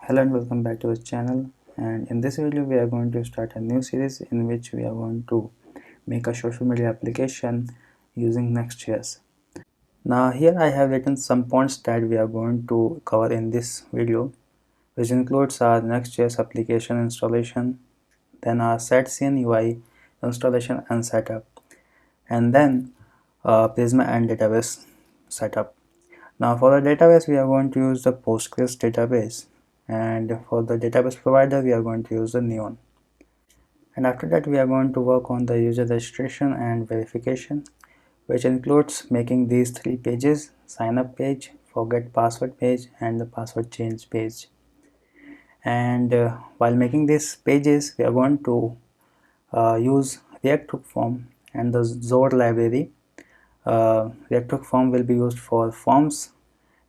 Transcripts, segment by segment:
Hello and welcome back to the channel, and in this video we are going to start a new series in which we are going to make a social media application using Next.js. Now here I have written some points that we are going to cover in this video, which includes our Next.js application installation, then our setScene UI installation and setup, and then Prisma and database setup. Now for the database we are going to use the Postgres database, and for the database provider we are going to use the Neon. And after that we are going to work on the user registration and verification, which includes making these three pages: sign up page, forget password page, and the password change page. And while making these pages we are going to use React hook form and the Zord library. React hook form will be used for forms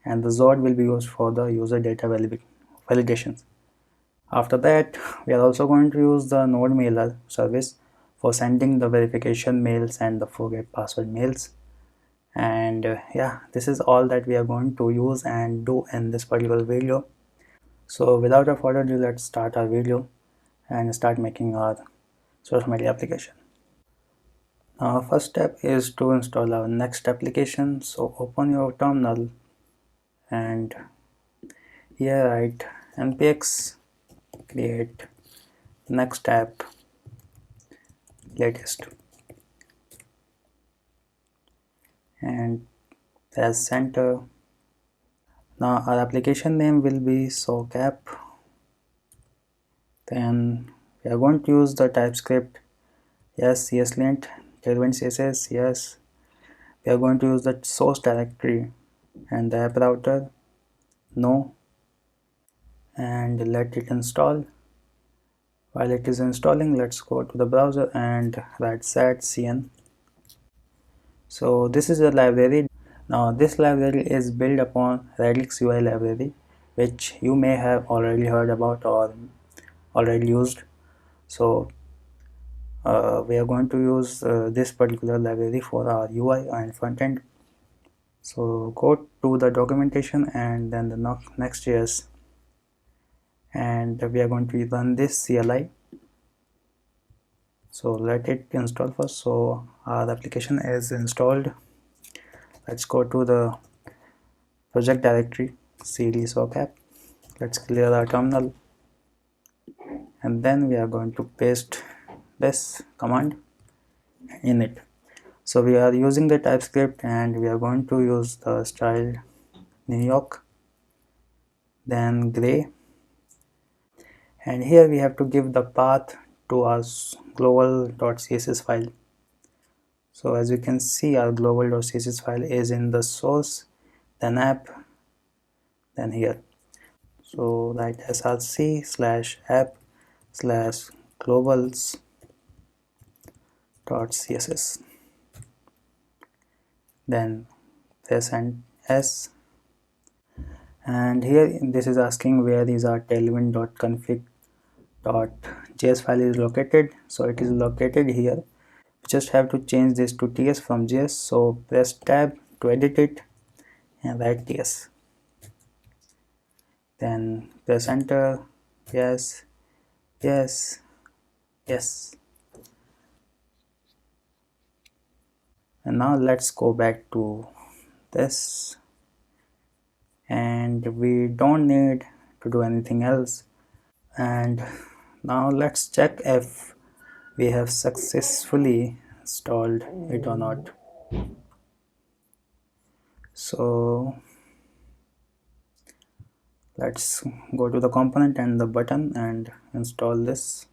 and the Zord will be used for the user data validations. After that, we are also going to use the node mailer service for sending the verification mails and the forget password mails. And yeah, this is all that we are going to use and do in this particular video. So without a further ado, let's start our video and start making our social media application. Now first step is to install our Next application. So open your terminal and here write npx create next app latest and press enter. Now our application name will be SoCap. Then we are going to use the TypeScript, yes, ESLint, tailwind CSS, yes. We are going to use the source directory and the app router, no, and let it install. While it is installing, let's go to the browser and write setcn. So this is the library. Now this library is built upon Redux UI library, which you may have already heard about or already used. So we are going to use this particular library for our UI and front end. So go to the documentation and then the Next.js, and we are going to run this CLI. So let it install first. So our application is installed. Let's go to the project directory cd socap. Let's clear our terminal and then we are going to paste this command in it. So we are using the TypeScript and we are going to use the style New York, then gray, and here we have to give the path to our global.css file. So as you can see, our global.css file is in the source, then app, then here. So write src/app/globals.css, then press and S, and here this is asking where is our tailwind.config.js file is located. So it is located here. We just have to change this to ts from js. So press tab to edit it and write ts, then press enter. Yes, yes, yes. And now let's go back to this, and we don't need to do anything else. And now let's check if we have successfully installed it or not. So let's go to the component and the button and install this.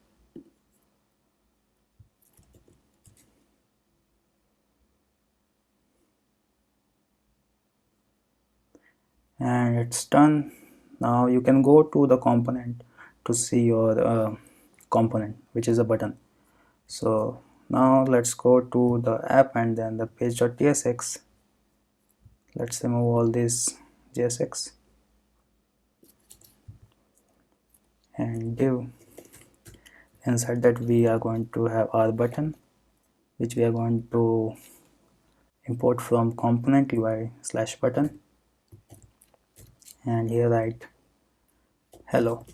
And it's done. Now you can go to the component to see your component, which is a button. So now let's go to the app and then the page.tsx. Let's remove all this JSX and div. Inside that we are going to have our button, which we are going to import from component UI/button, and here write Hello.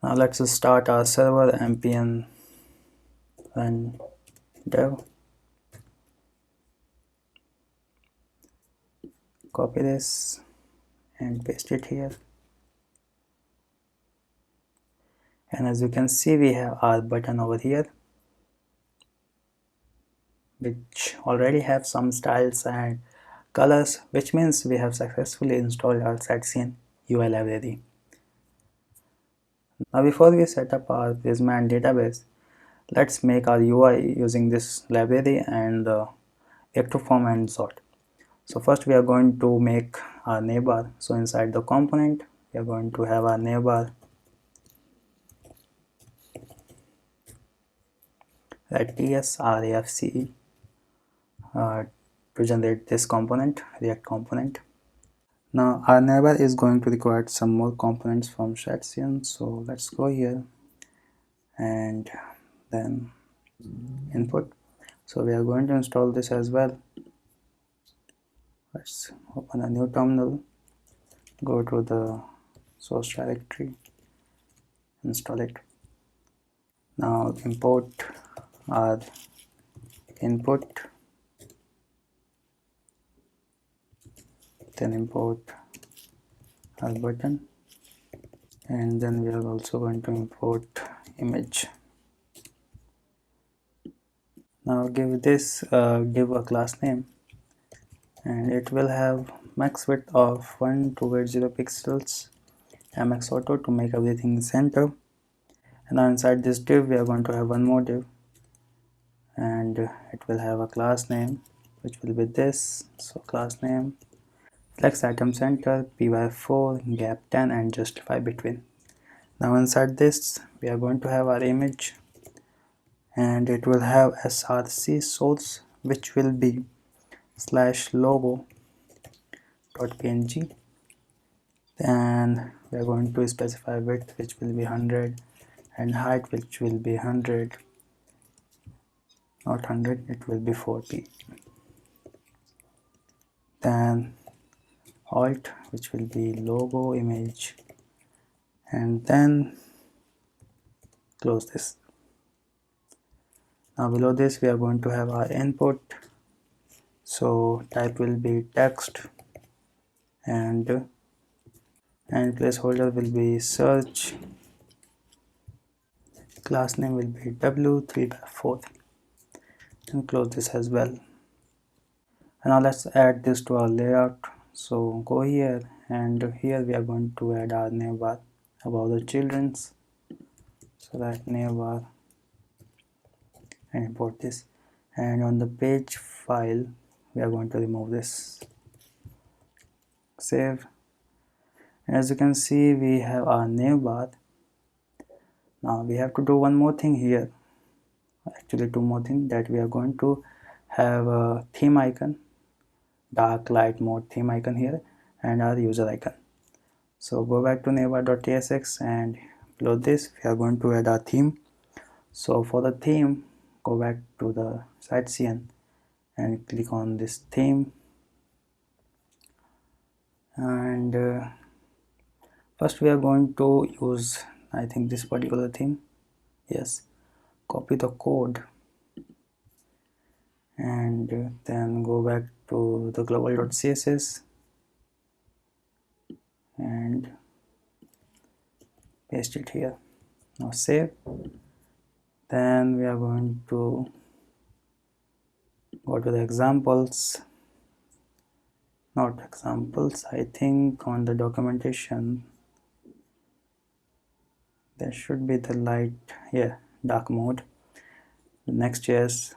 Now let's start our server npm run dev. Copy this and paste it here. And as you can see, we have our button over here, which already have some styles and colors, which means we have successfully installed our sightscene UI library. Now before we set up our Prisma and database, let's make our UI using this library and active form and sort. So first we are going to make our navbar. So inside the component, we are going to have our navbar at tsrafce to generate this component, React component. Now our neighbor is going to require some more components from Shatsion, so let's go here and then input. So we are going to install this as well. Let's open a new terminal, go to the source directory, install it. Now import our input, then import our button, and then we are also going to import image. Now give this give a class name, and it will have max width of 1280 pixels, mx auto to make everything center. And now inside this div we are going to have one more div, and it will have a class name which will be this. So class name flex item center, py4, gap 10, and justify between. Now inside this we are going to have our image, and it will have src source which will be /logo.png. Then we are going to specify width which will be 100 and height which will be 100, not 100, it will be 40. Then alt which will be logo image, and then close this. Now below this we are going to have our input, so type will be text, and placeholder will be search, class name will be w3/4, and close this as well. And now let's add this to our layout. So go here, and here we are going to add our navbar about the children's, so that navbar, and import this. And on the page file we are going to remove this, save. As you can see, we have our navbar. Now we have to do one more thing here, actually two more things, that we are going to have a theme icon, dark light mode theme icon here, and our user icon. So go back to navbar.tsx, and below this we are going to add our theme. So for the theme, go back to the sightscene and click on this theme, and first we are going to use, I think, this particular theme. Yes, copy the code, and then go back to the global.css and paste it here. Now save. Then we are going to go to the examples, not examples, I think on the documentation there should be the light, yeah, dark mode, Next.js,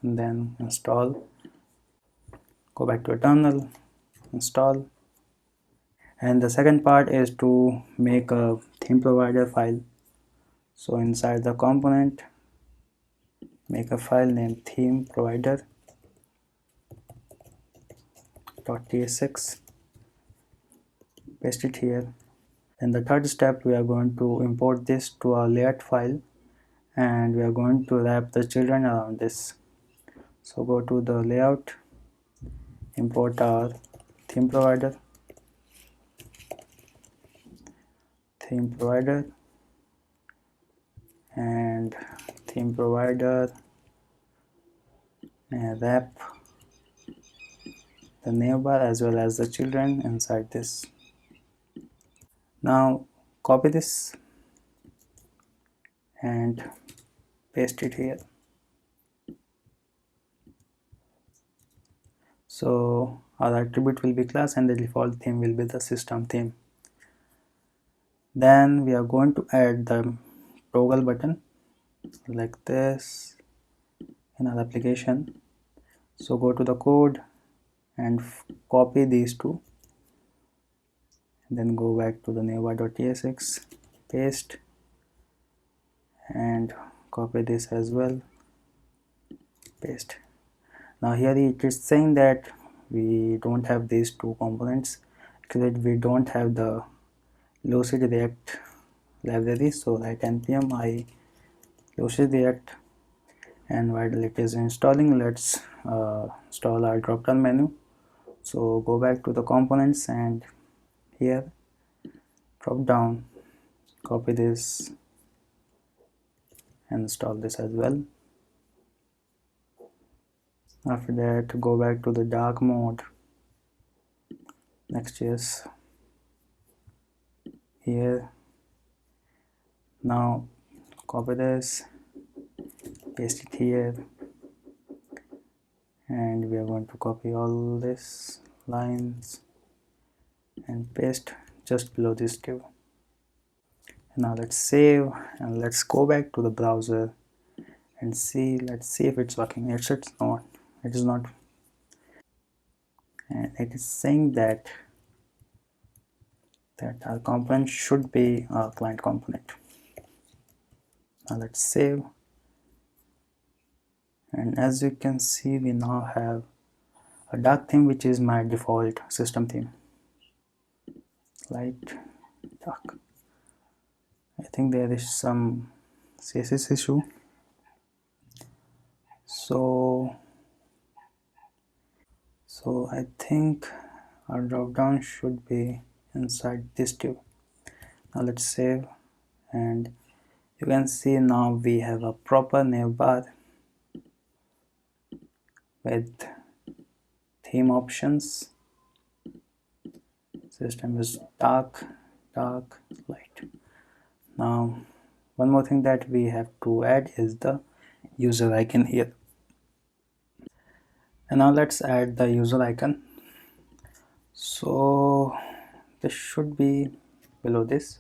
and then install. Go back to a terminal, install. And the second part is to make a theme provider file. So inside the component, make a file named theme provider.tsx, paste it here. In the third step, we are going to import this to our layout file, and we are going to wrap the children around this. So go to the layout, import our theme provider, theme provider, and theme provider, and wrap the navbar as well as the children inside this. Now copy this and paste it here. So our attribute will be class and the default theme will be the system theme. Then we are going to add the toggle button like this in our application. So go to the code and copy these two, and then go back to the navbar.tsx, paste, and copy this as well, paste. Now here it is saying that we don't have these two components because we don't have the Lucid React library. So write npm I Lucid React, and while it is installing, let's install our drop down menu. So go back to the components and here drop down, copy this and install this as well. After that, go back to the dark mode, Next.js here. Now copy this, paste it here, and we are going to copy all these lines and paste just below this div. Now let's save and let's go back to the browser and see. Let's see if it's working. It's not. It is not, and it is saying that our component should be a client component. Now let's save, and as you can see, we now have a dark theme which is my default system theme. Light, dark. I think there is some CSS issue. So I think our drop down should be inside this div. Now let's save, and you can see now we have a proper navbar with theme options. System is dark, light. Now one more thing that we have to add is the user icon here. And now let's add the user icon. So this should be below this.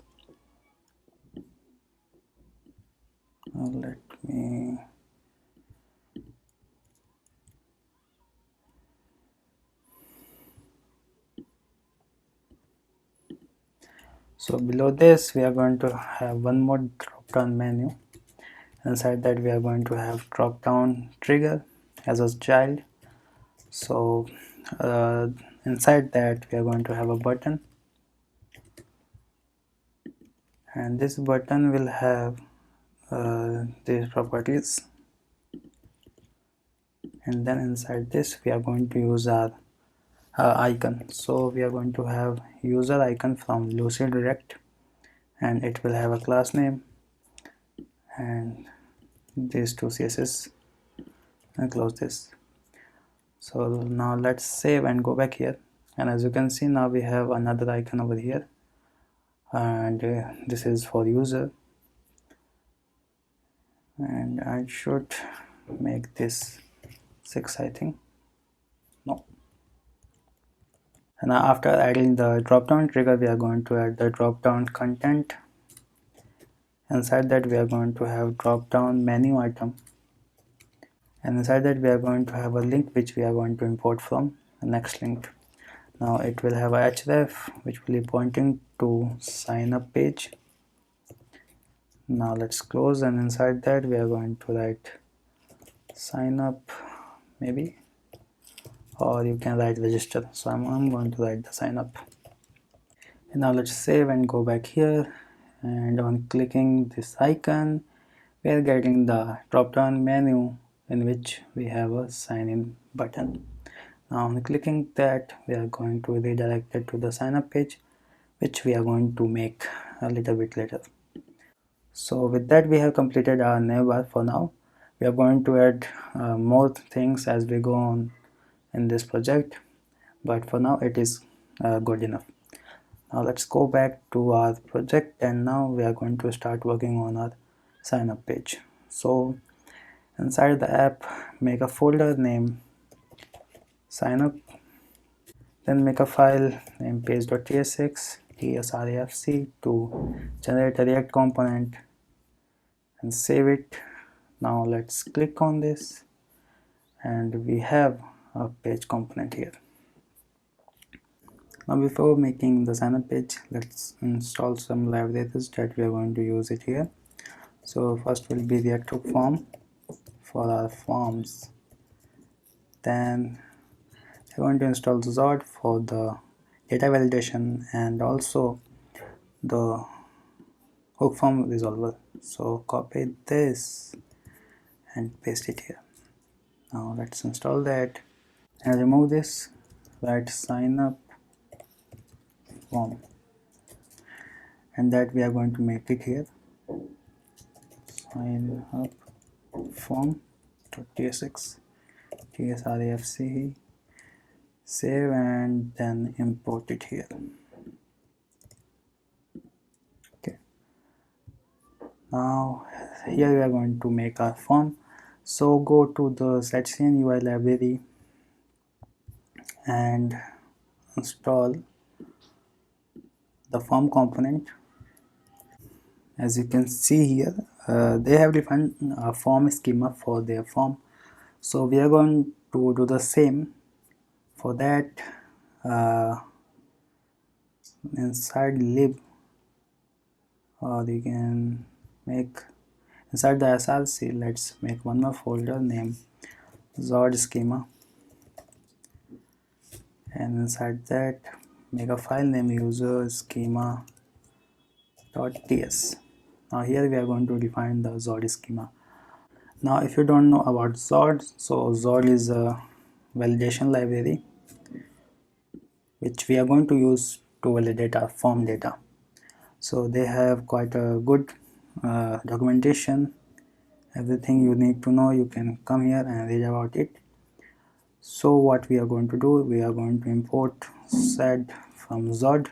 Now let me so below this we are going to have one more drop down menu. Inside that we are going to have drop down trigger as a child. So inside that we are going to have a button, and this button will have these properties, and then inside this we are going to use our icon. So we are going to have user icon from Lucid React, and it will have a class name and these two CSS, and close this. So now let's save and go back here, and as you can see now we have another icon over here, and this is for user, and I should make this 6, I think. No. And now after adding the drop down trigger we are going to add the drop down content. Inside that we are going to have drop down menu item, and inside that we are going to have a link which we are going to import from the next link. Now it will have a href which will be pointing to sign up page. Now let's close, and inside that we are going to write sign up maybe, or you can write register. So I'm going to write the sign up. And now let's save and go back here, and on clicking this icon we are getting the drop down menu in which we have a sign in button. Now on clicking that we are going to redirect it to the sign up page which we are going to make a little bit later. So with that, we have completed our navbar for now. We are going to add more things as we go on in this project, but for now it is good enough. Now let's go back to our project, and now we are going to start working on our sign up page. So inside the app, make a folder name sign up, then make a file named page.tsx tsrefc to generate a React component and save it. Now let's click on this, and we have a page component here. Now before making the sign up page, let's install some libraries that we are going to use it here. So first will be React hook form for our forms. Then we're going to install Zord for the data validation and also the hook form resolver. So copy this and paste it here. Now let's install that and remove this. Write sign up form, and that we are going to make it here. Sign up form.tsx tsrefc, save, and then import it here. Okay, now here we are going to make our form. So go to the setcn UI library and install the form component. As you can see here, they have defined a form schema for their form, so we are going to do the same. For that, inside lib, or you can make inside the src, let's make one more folder named Zord schema, and inside that make a file name user schema.ts. Now here we are going to define the Zord schema. Now if you don't know about Zord, so Zord is a validation library which we are going to use to validate our form data. So they have quite a good documentation. Everything you need to know, you can come here and read about it. So what we are going to do, we are going to import sed from Zord.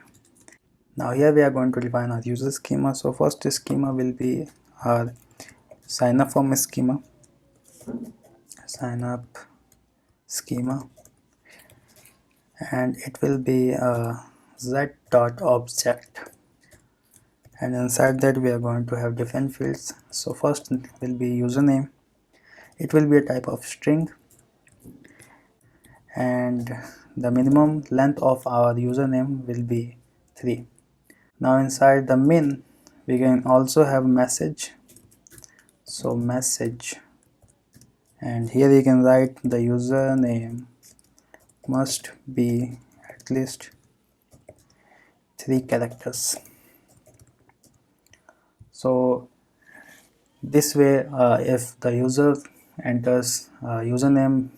Now here we are going to define our user schema. So first schema will be our sign up form schema, sign up schema, and it will be a z.object, and inside that we are going to have different fields. So first will be username. It will be a type of string, and the minimum length of our username will be 3. Now inside the min we can also have message, so message, and here you can write the username must be at least 3 characters. So this way, if the user enters username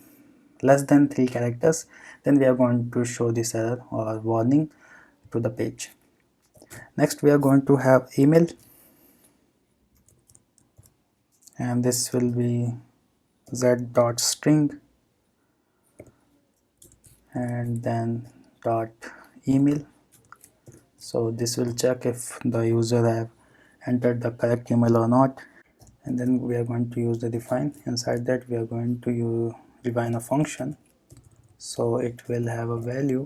less than 3 characters, then we are going to show this error or warning to the page. Next we are going to have email, and this will be z.string and then dot email. So this will check if the user have entered the correct email or not, and then we are going to use the define. Inside that we are going to define a function, so it will have a value,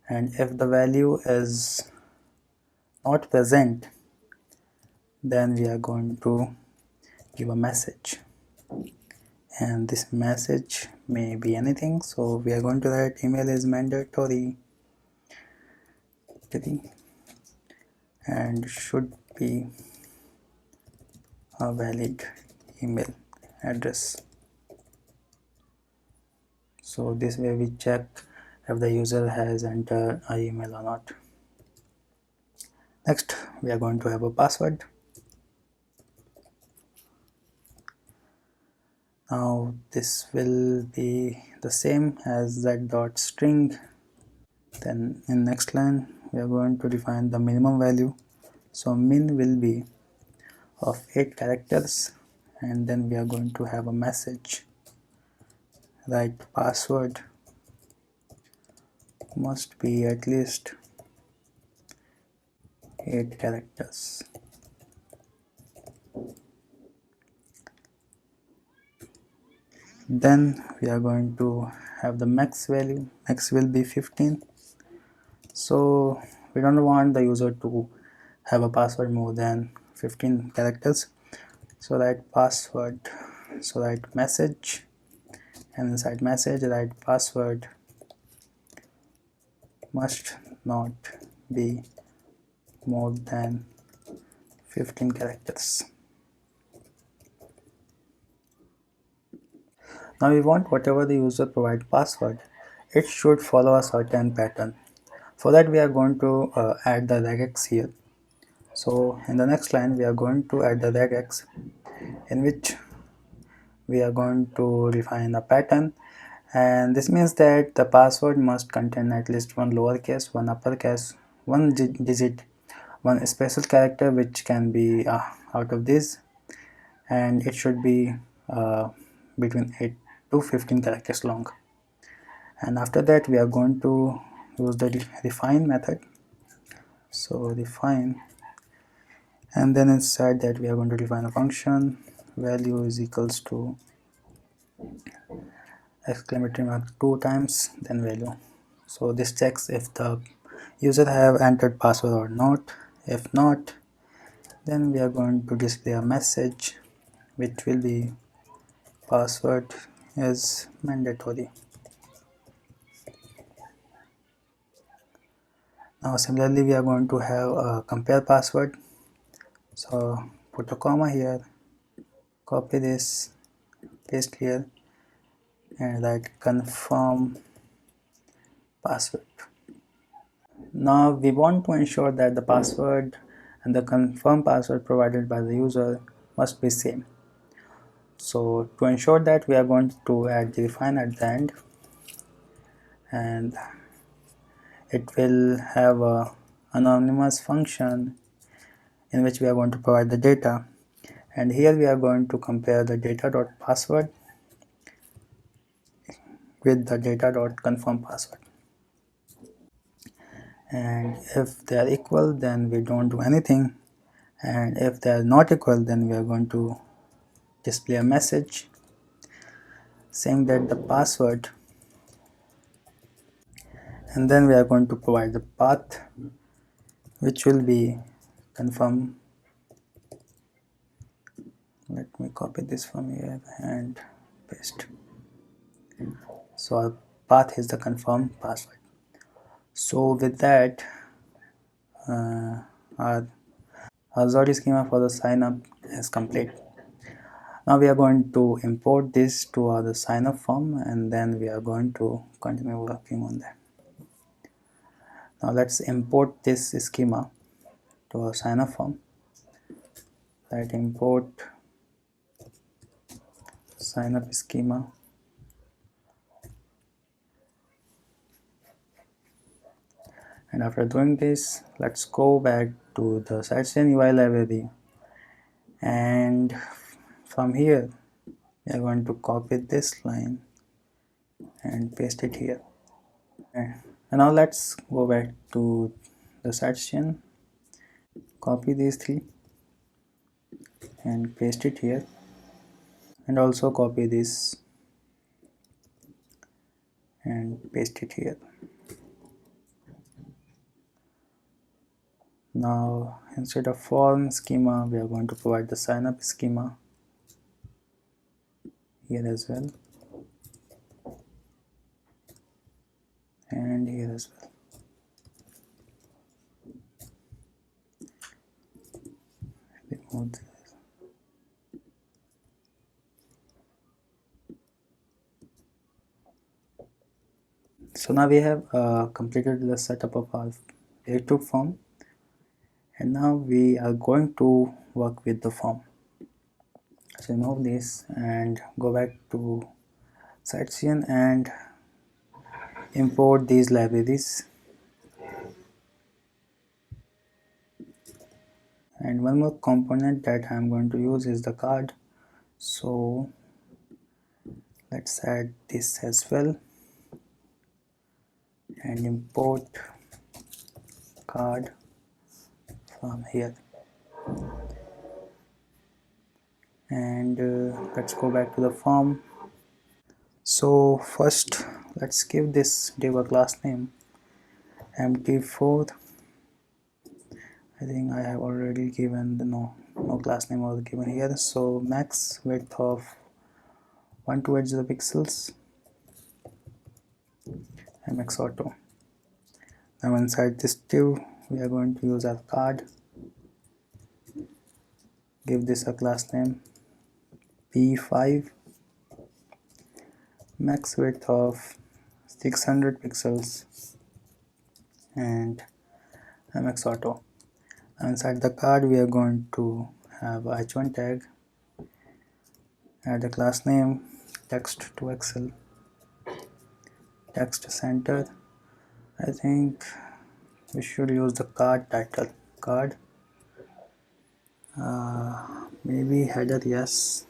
and if the value is not present, then we are going to give a message, and this message may be anything. So we are going to write email is mandatory and should be a valid email address. So this way we check if the user has entered an email or not. Next we are going to have a password. Now this will be the same as z.string. Then in next line we are going to define the minimum value. So min will be of 8 characters, and then we are going to have a message, right? Password must be at least 8 characters. Then we are going to have the max value. Max will be 15. So we don't want the user to have a password more than 15 characters. So write password, so write message, and inside message write password must not be more than 15 characters. Now we want whatever the user provide password, it should follow a certain pattern. For that we are going to add the regex here. So in the next line we are going to add the regex, in which we are going to define a pattern, and this means that the password must contain at least one lowercase, one uppercase, one digit, one special character which can be out of this, and it should be between 8 to 15 characters long. And after that we are going to use the define method. So define, and then inside that we are going to define a function, value is equals to exclamatory mark 2 times then value. So this checks if the user have entered password or not. If not, then we are going to display a message which will be password is mandatory. Now similarly we are going to have a compare password. So put a comma here, copy this, paste here, and write confirm password. Now we want to ensure that the password and the confirm password provided by the user must be same. So to ensure that we are going to add the define at the end, and it will have a anonymous function in which we are going to provide the data, and here we are going to compare the data.password with the data.confirm password, and if they are equal then we don't do anything, and if they are not equal then we are going to display a message saying that the password, and then we are going to provide the path which will be confirm. Let me copy this from here and paste. So our path is the confirm password. So with that our Azure schema for the sign up is complete. Now we are going to import this to our sign up form, and then we are going to continue working on that. Now let's import this schema to our sign up form. Let import sign up schema, and after doing this let's go back to the SideChain UI library, and from here we are going to copy this line and paste it here. And now let's go back to the SideChain, copy these three and paste it here, and also copy this and paste it here. Now instead of form schema we are going to provide the sign up schema here as well, and here as well. Remove this. So now we have completed the setup of our YouTube form, and now we are going to work with the form. So remove this and go back to SideChain and import these libraries. And one more component that I'm going to use is the card. So let's add this as well and import card from here. And let's go back to the form. So first let's give this div a class name empty4. I think I have already given the no class name was given here. So max width of 1280 pixels mx auto. Now inside this div we are going to use our card, give this a class name p5, max width of 600 pixels and mx auto. Inside the card we are going to have h1 tag, add the class name text to excel, text center. I think we should use the card title, card, maybe header, yes,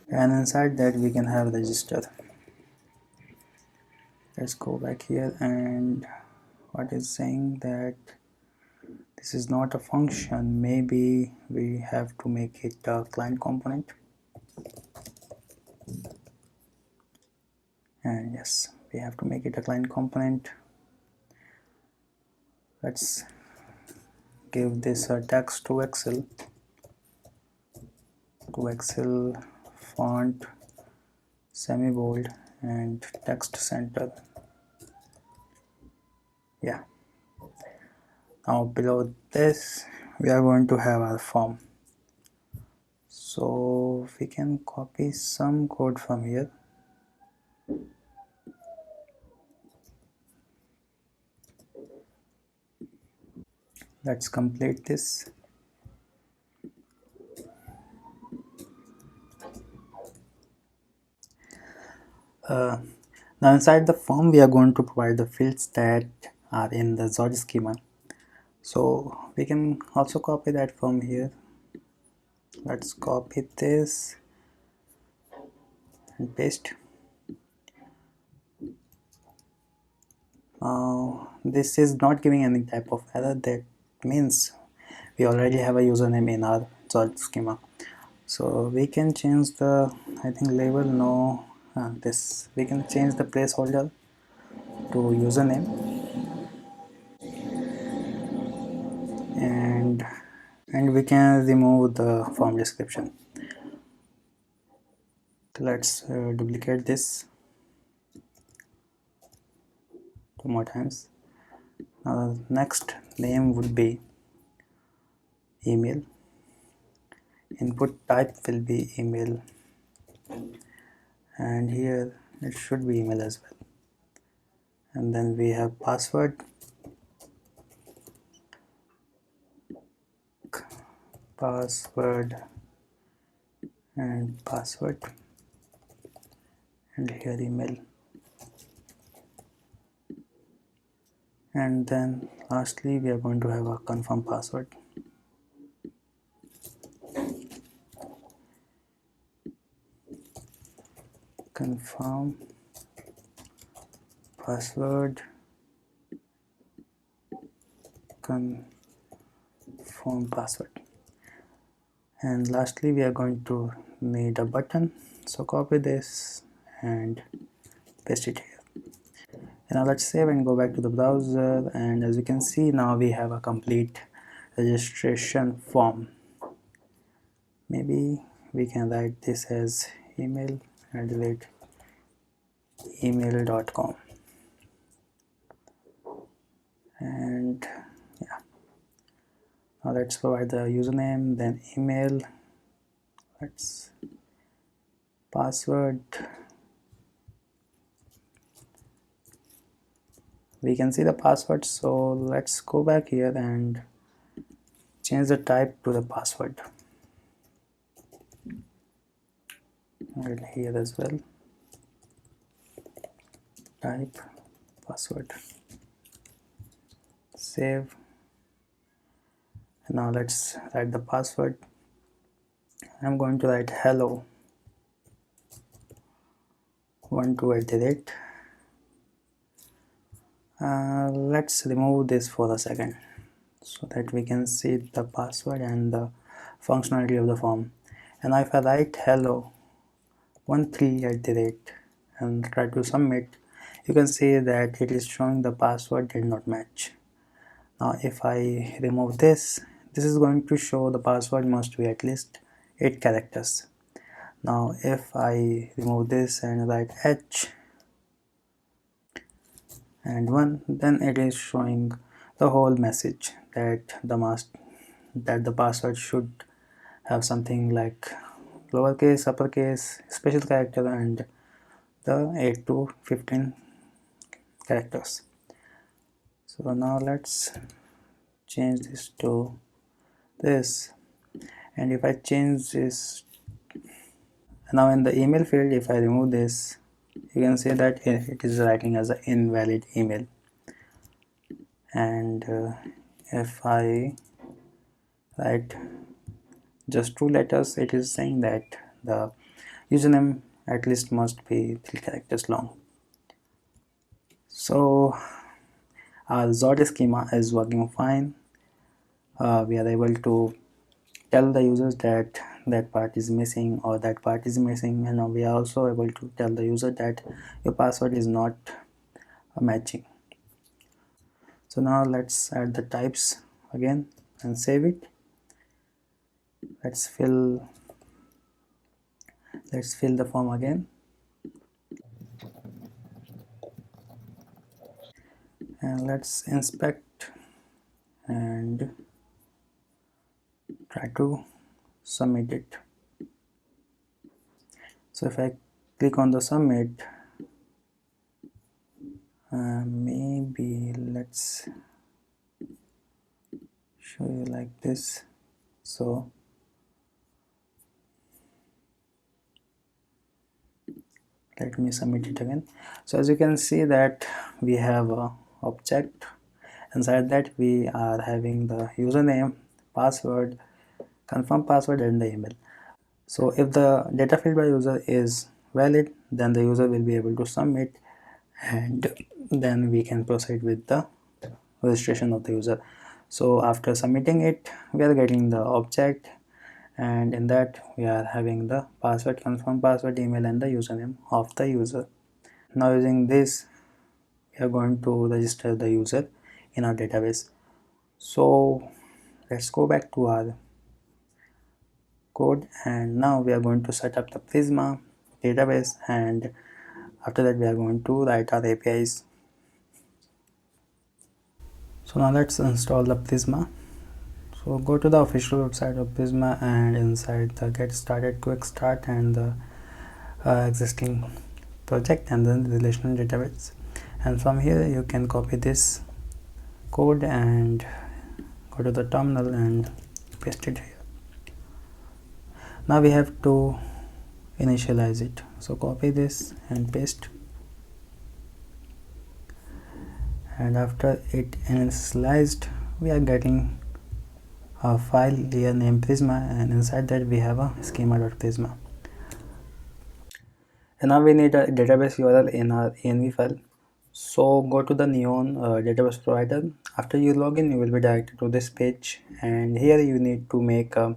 and inside that we can have register. Let's go back here, and what is saying that this is not a function, maybe we have to make it a client component. And yes, we have to make it a client component. Let's give this a text to excel font semi bold and text center. Yeah, now below this we are going to have our form, so we can copy some code from here. Let's complete this. Now inside the form we are going to provide the fields that are in the Zod schema, so we can also copy that from here. Let's copy this and paste. This is not giving any type of error, that means we already have a username in our Zod schema. So we can change the, I think label, no, this we can change the placeholder to username, and we can remove the form description. Let's duplicate this 2 more times. Now the next name would be email, input type will be email, and here it should be email as well. And then we have password, and password, and here email, and then lastly we are going to have a confirm password. Confirm password, confirm password, and lastly we are going to need a button, so copy this and paste it here. And now let's save and go back to the browser, and as you can see now we have a complete registration form. Maybe we can write this as email@email.com, and yeah, now let's provide the username, then email, let's password. We can see the password, so let's go back here and change the type to the password, and here as well, type password, save, Now let's write the password. I'm going to write hello 12 @ let's remove this for a second so that we can see the password and the functionality of the form. And if I write hello 13 and try to submit, you can see that it is showing the password did not match. Now if I remove this, this is going to show the password must be at least 8 characters. Now if I remove this and write H and 1, then it is showing the whole message that the password should have something like lowercase, uppercase, special character, and the 8 to 15 characters. So now let's change this to this, and if I change this, now in the email field, if I remove this, you can see that it is writing as an invalid email. And if I write just 2 letters, it is saying that the username at least must be 3 characters long. So our sort schema is working fine. We are able to tell the users that that part is missing or that part is missing, and we are also able to tell the user that your password is not matching. So now let's add the types again and save it. Let's fill the form again, and let's inspect and try to submit it. So if I click on the submit, maybe let's show you like this. So let me submit it again. So as you can see that we have a object. Inside that we are having the username, password, confirm password, and the email. So if the data filled by user is valid, then the user will be able to submit, and then we can proceed with the registration of the user. So after submitting it, we are getting the object, and in that we are having the password, confirm password, email, and the username of the user. Now using this, we are going to register the user in our database. So let's go back to our code, and now we are going to set up the Prisma database, and after that we are going to write our APIs. So now let's install the Prisma. So go to the official website of Prisma, and inside the get started, quick start, and the existing project, and then the relational database. And from here you can copy this code and go to the terminal and paste it here. Now we have to initialize it, so copy this and paste, and after it initialized, we are getting a file here named Prisma, and inside that we have a schema.prisma. And now we need a database URL in our env file. So go to the Neon database provider. After you log in, you will be directed to this page, and here you need to make a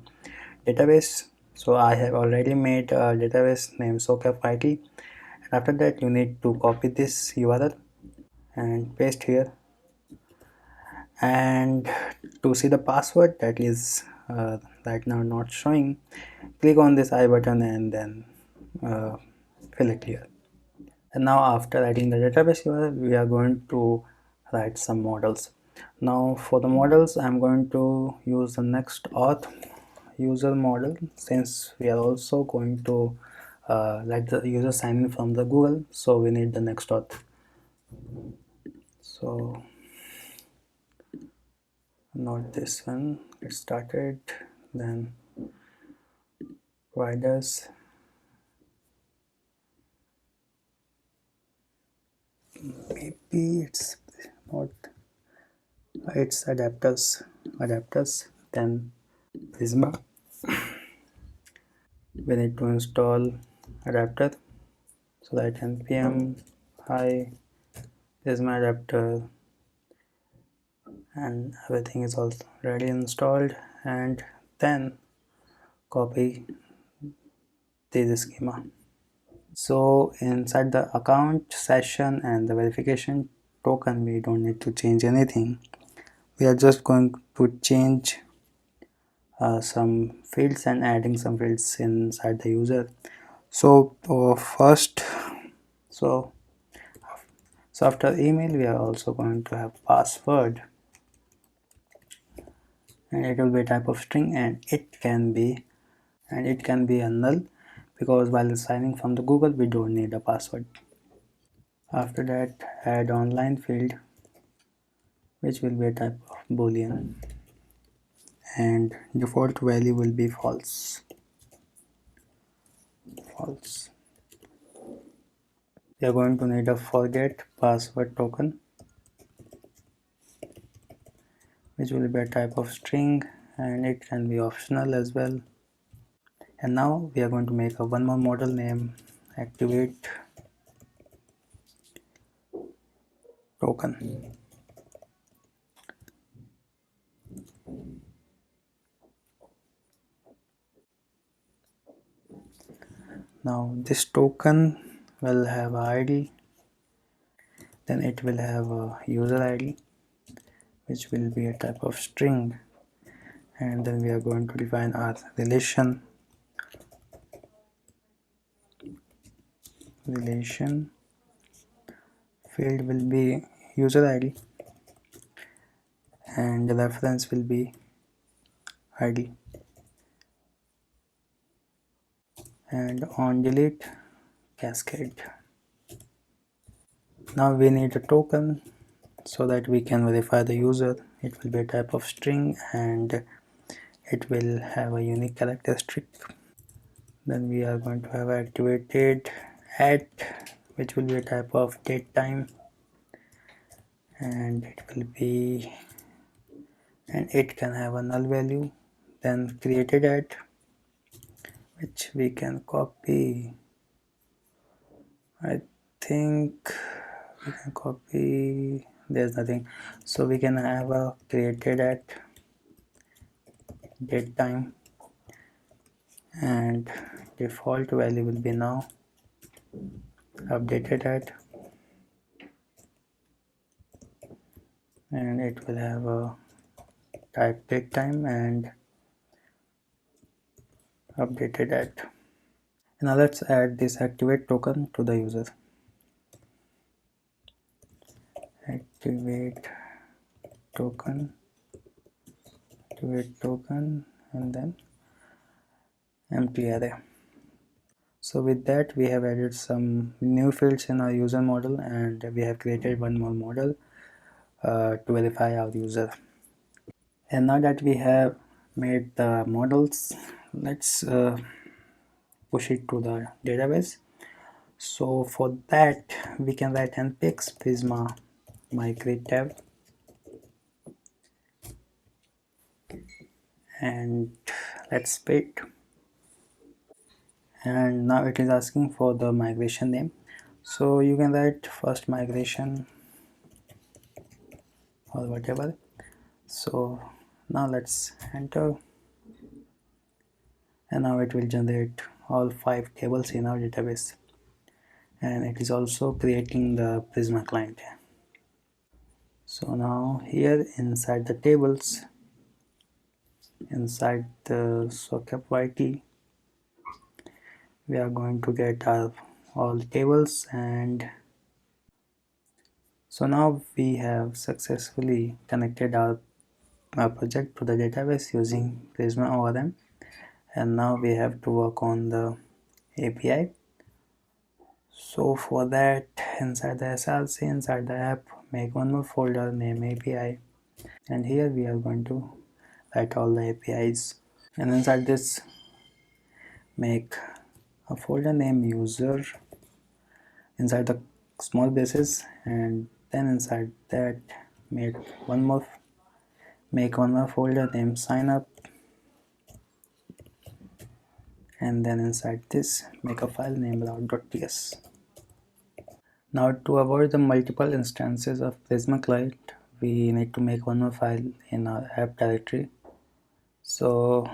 database. So I have already made a database named SOCAP-IT, and after that you need to copy this URL and paste here. And to see the password that is right now not showing, click on this I button and then fill it here. And now after writing the database URL, we are going to write some models. Now for the models, I'm going to use the next auth user model, since we are also going to let the user sign in from the Google, so we need the next auth. So not this one, get started, then providers, maybe it's not, it's adapters, then Prisma. We need to install adapter, so that npm hi Prisma adapter, and everything is already installed, and then copy this schema. So inside the account session and the verification token, we don't need to change anything. We are just going to change some fields and adding some fields inside the user. So first, so so after email, we are also going to have password, and it will be a type of string, and it can be a null, because while signing from the Google, we don't need a password. After that, add online field, which will be a type of boolean, and default value will be false. We are going to need a forget password token, which will be a type of string, and it can be optional as well. And now we are going to make a one more model name activate token. Now this token will have ID, then it will have a user ID, which will be a type of string, and then we are going to define our relation field will be user ID, and the reference will be ID, and on delete cascade. Now we need a token so that we can verify the user. It will be a type of string, and it will have a unique characteristic. Then we are going to have activated at, which will be a type of date time, and it can have a null value. Then created at, which we can copy. I think we can copy, there's nothing, so we can have a created at date time, and default value will be now updated at, and it will have a type date time and updated at. Now let's add this activate token to the user. Activate token, and then empty array. So with that, we have added some new fields in our user model, and we have created one more model to verify our user. And now that we have made the models, let's push it to the database. So for that, we can write npx prisma migrate tab, and let's wait. And now it is asking for the migration name, so you can write first migration or whatever. So now let's enter, and now it will generate all 5 tables in our database, and it is also creating the Prisma client. So now here inside the tables, inside the socket yt, we are going to get our all tables. And so now we have successfully connected our project to the database using Prisma ORM, and now we have to work on the API. So for that, inside the src, inside the app, make one more folder named API, and here we are going to write all the APIs. And inside this, make a folder named user inside the small braces, and then inside that make one more make one more folder named sign up, and then inside this make a file named route.ts. Now to avoid the multiple instances of Prisma client, we need to make one more file in our app directory. So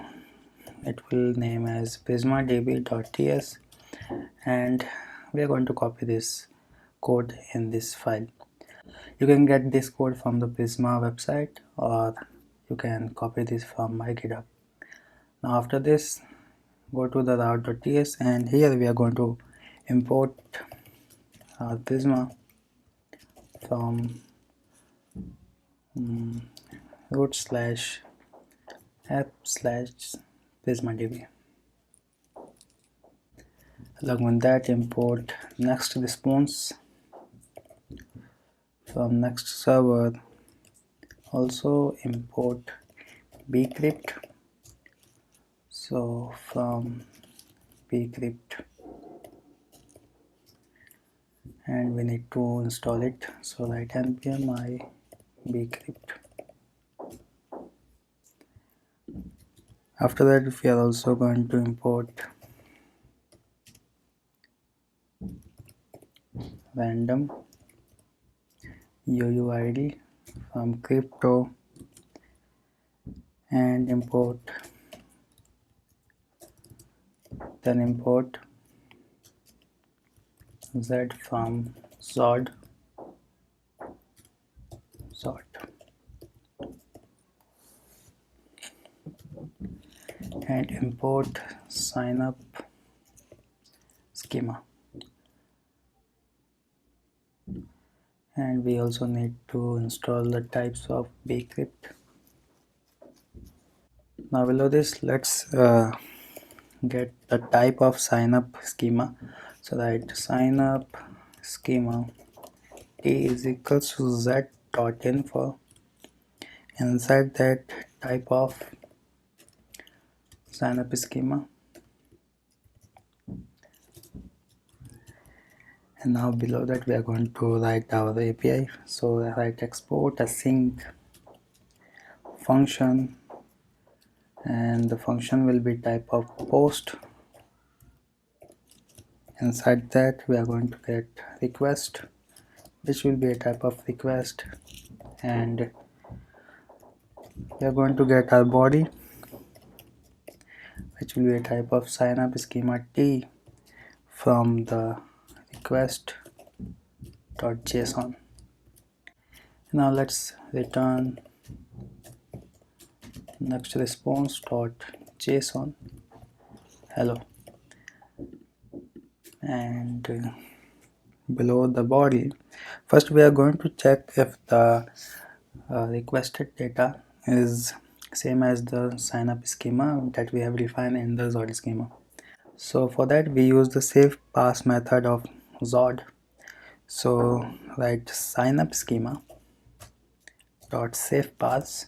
it will name as prismadb.ts, and we are going to copy this code in this file. You can get this code from the Prisma website, or you can copy this from my GitHub. Now after this, go to the route.ts, and here we are going to import our Prisma from root/app/prismadb. Along with that, import next response from next server. Also import bcrypt. So from bcrypt, and we need to install it. So write npm I bcrypt. After that, we are also going to import random uuid from crypto, and import z from zod, and import sign up schema. And we also need to install the types of bcrypt. Now below this, let's get the type of sign up schema. So that sign up schema t is equals to z.info. Inside that type of sign up schema. And now below that, we are going to write our API. So write export async function, and the function will be type of post. Inside that, we are going to get request, which will be a type of request, and we are going to get our body, which will be a type of sign up schema t from the request.json. Now let's return next response.json hello, and below the body, first we are going to check if the requested data is same as the sign up schema that we have defined in the Zod schema. So for that, we use the save pass method of Zod. So write sign up schema dot save pass,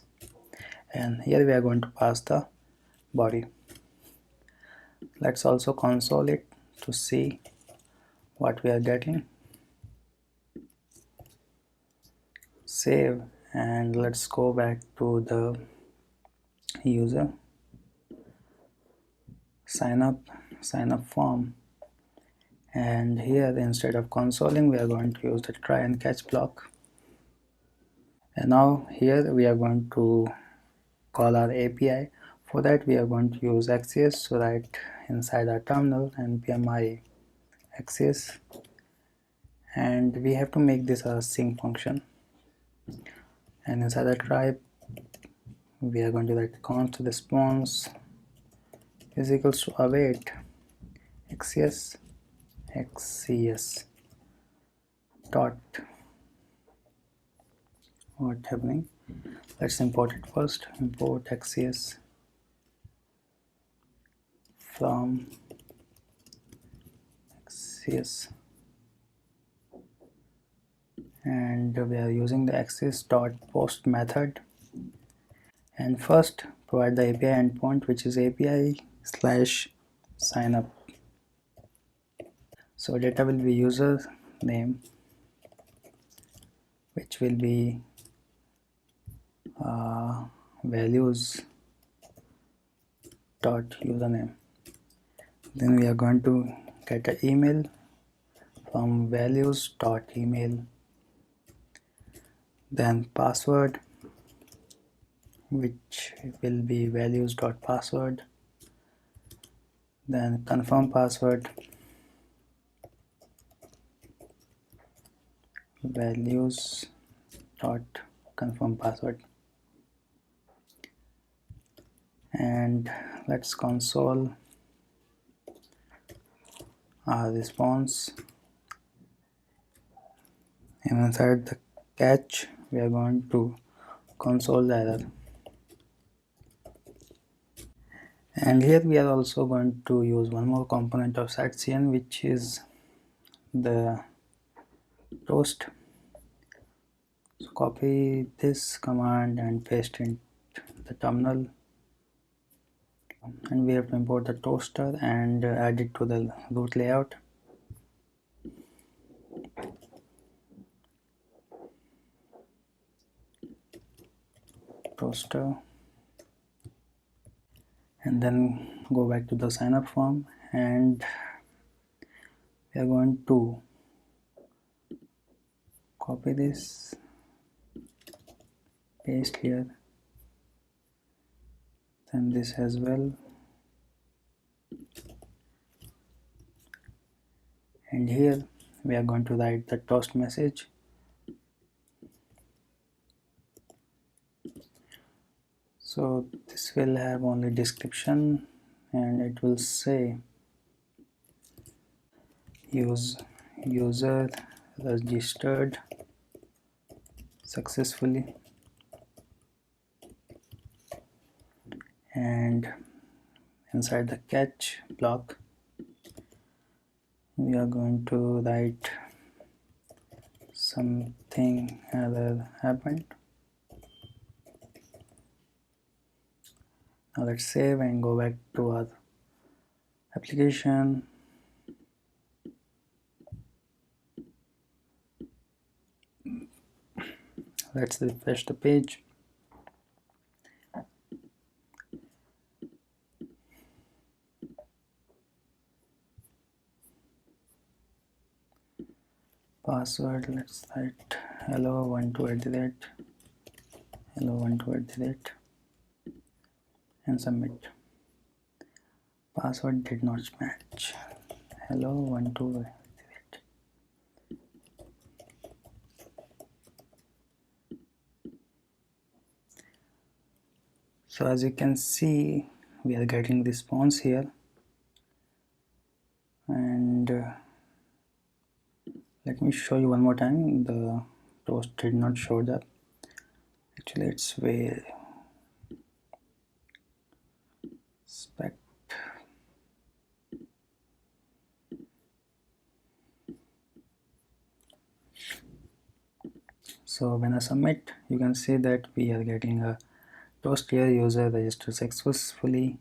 and here we are going to pass the body. Let's also console it to see what we are getting. Save, and let's go back to the user sign up form, and here instead of consoling, we are going to use the try and catch block. And now here we are going to call our API. For that, we are going to use Axios. So write inside our terminal npm I Axios, and we have to make this a sync function. And inside the try, we are going to write const response is equals to await Axios dot what happening. Let's import it first. Import Axios from Axios, and we are using the Axios.post method. And first provide the API endpoint, which is API/signup. So data will be user name, which will be values dot username. Then we are going to get an email from values dot email. Then password, which will be values dot password. Then confirm password, values dot confirm password. And let's console our response, and inside the catch we are going to console the error. And here we are also going to use one more component of sitecn, which is the toast. So copy this command and paste in the terminal, and we have to import the toaster and add it to the root layout. Toaster, and then go back to the sign up form, and we are going to copy this, paste here, then this as well, and here we are going to write the toast message. So this will have only description, and it will say user registered successfully, and inside the catch block we are going to write something other happened. Now let's save and go back to our application. Let's refresh the page. Password, let's write hello12@, hello12@, and submit. Password did not match, hello12@. So as you can see, we are getting response here, and let me show you one more time. The toast did not show that. Actually, it's way spec. So when I submit, you can see that we are getting a toast here, user registered successfully,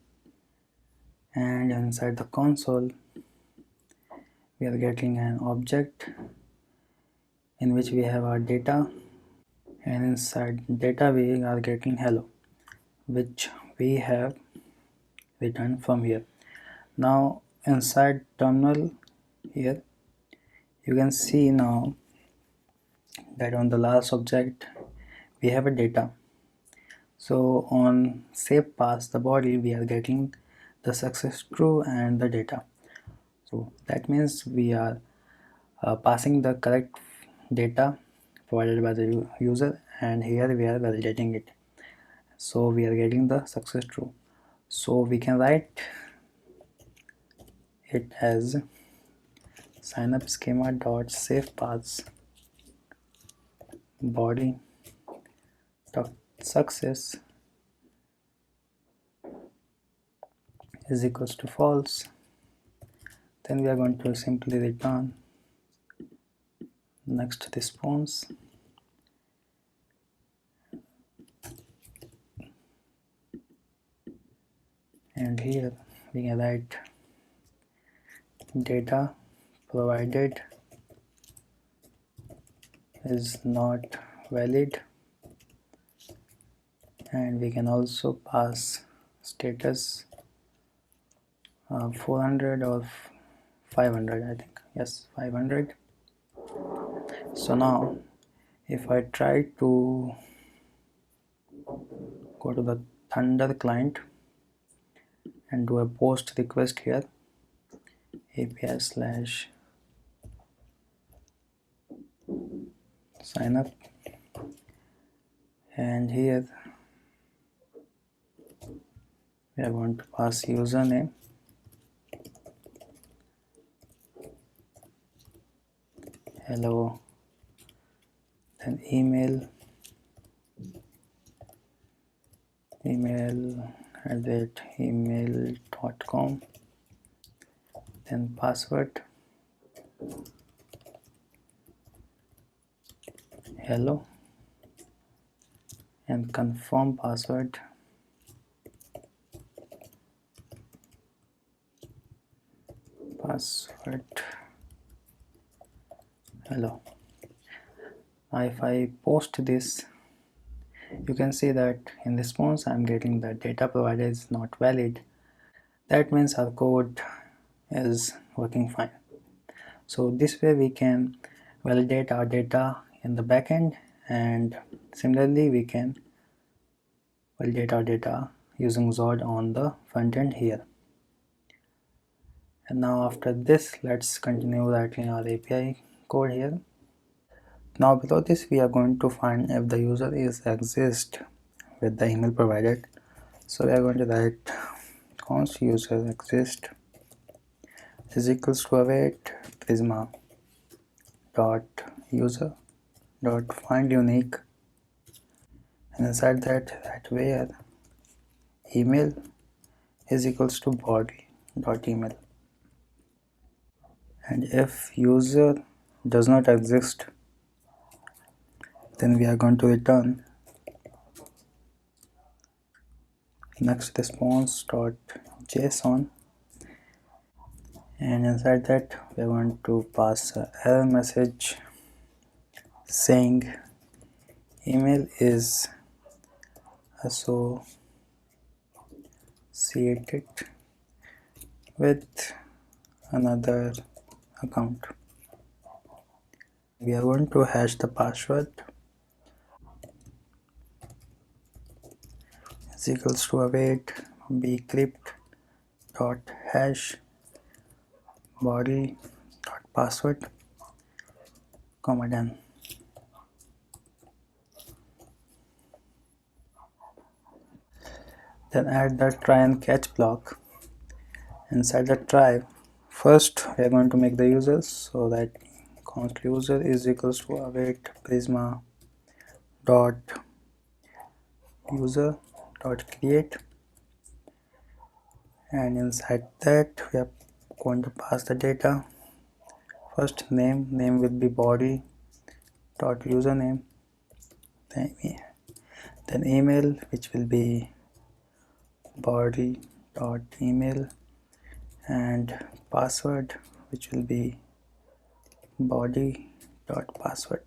and inside the console we are getting an object in which we have our data, and inside data we are getting hello, which we have returned from here. Now inside terminal here you can see now that on the last object we have a data. So on save pass the body we are getting the success true and the data. So that means we are passing the correct data provided by the user, and here we are validating it. So we are getting the success true. So we can write it as signup schema dot save pass body dot success is equals to false. Then we are going to simply return next response, and here we can write data provided is not valid, and we can also pass status 400 or 500, I think. Yes, 500. So now if I try to go to the Thunder client and do a post request here, API slash sign up, and here we are going to pass username, hello, then email at email.com, then password, hello, and confirm password, hello. Now if I post this, you can see that in response I'm getting the data provided is not valid. That means our code is working fine. So this way we can validate our data in the backend, and similarly we can validate our data using Zod on the front end here. And now after this, let's continue writing our API code here. Now below this we are going to find if the user is exist with the email provided. So we are going to write const user exist is equals to await Prisma dot user dot find unique, and inside that where email is equals to body dot email, and if user does not exist, then we are going to return next response dot json, and inside that we are going to pass an error message saying email is associated with another account. We are going to hash the password is equals to await bcrypt dot hash body dot password, comma done. Then add the try and catch block. Inside the try, first we are going to make the users, so that const user is equals to await prisma dot user dot create, and inside that we are going to pass the data. First name will be body dot username, then email, which will be body dot email, and password, which will be body dot password.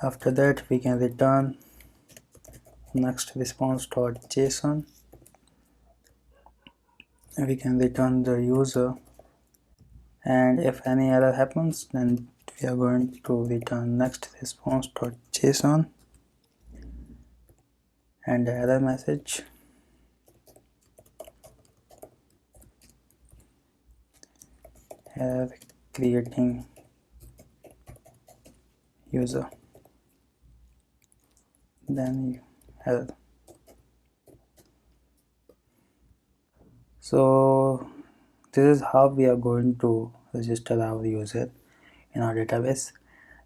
After that we can return next response dot json, and we can return the user, and if any error happens then we are going to return next response dot json and the error message, error creating user, then error. So this is how we are going to register our user in our database.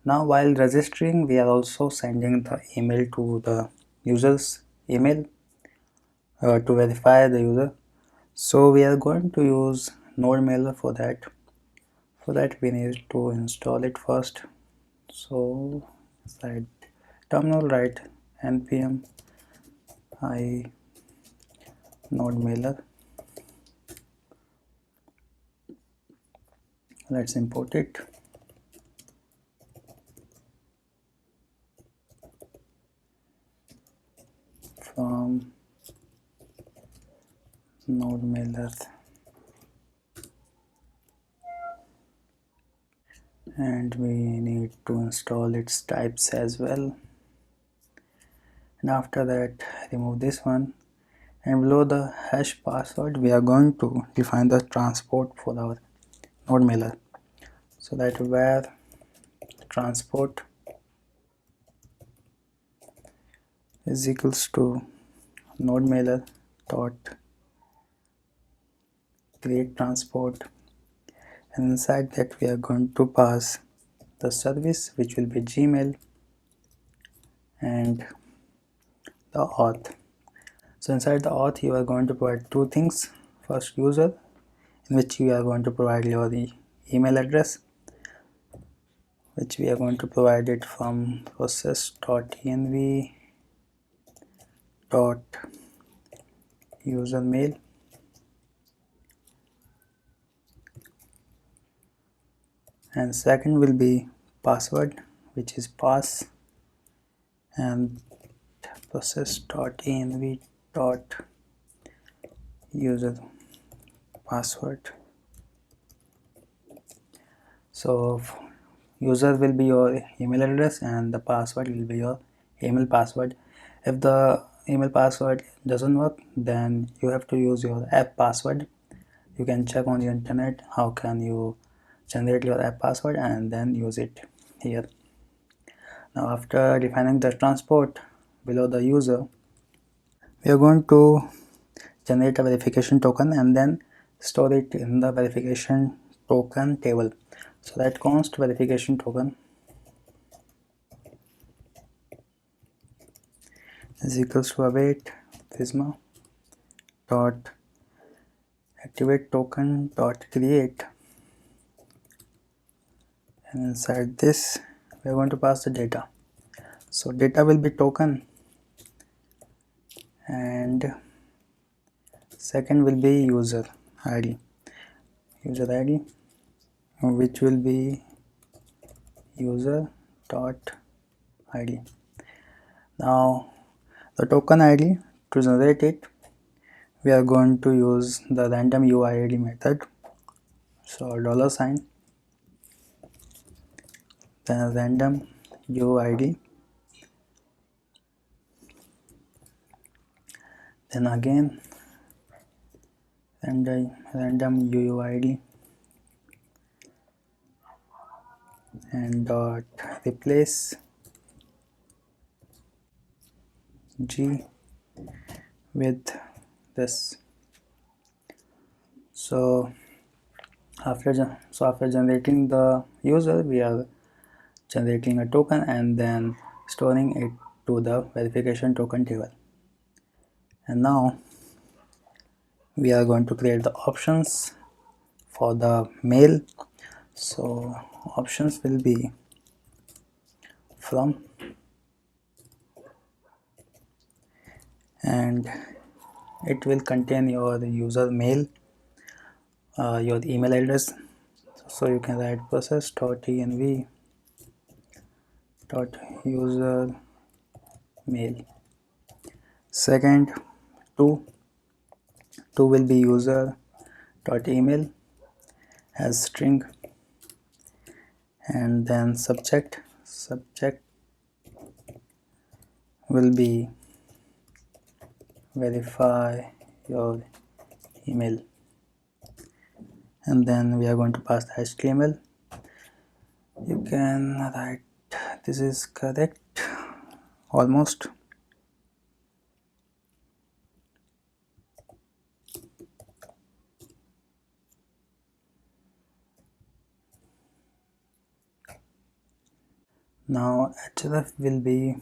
Now while registering, we are also sending the email to the user's email to verify the user. So we are going to use NodeMailer for that. For that we need to install it first. So inside terminal write npm I NodeMailer. Let's import it. from node mailer, and we need to install its types as well. And after that, remove this one, and below the hash password we are going to define the transport for our node mailer. So that where transport is equals to node mailer dot create transport, and inside that we are going to pass the service, which will be Gmail, and the auth. So inside the auth you are going to provide two things. First, user, in which you are going to provide your email address, which we are going to provide it from process.env dot user mail, and second will be password, which is pass, and process.env dot user password. So user will be your email address and the password will be your email password. If the email password doesn't work, then you have to use your app password. You can check on the internet how can you generate your app password and then use it here. Now after defining the transport below the user, we are going to generate a verification token and then store it in the verification token table. So that const verification token is equals to await Prisma dot activate token dot create, and inside this we are going to pass the data. So data will be token, and second will be user ID, which will be user dot ID. Now the token ID, to generate it, we are going to use the random UID method. So $, then random UID, then again random UID, and dot replace G with this. So after generating the user, we are generating a token and then storing it to the verification token table. And now we are going to create the options for the mail. So options will be from, and it will contain your user mail, your email address. So you can write process.env dot user mail. Second, two will be user dot email as string, and then subject will be verify your email, and then we are going to pass the HTML. You can write this is correct almost. Now href will be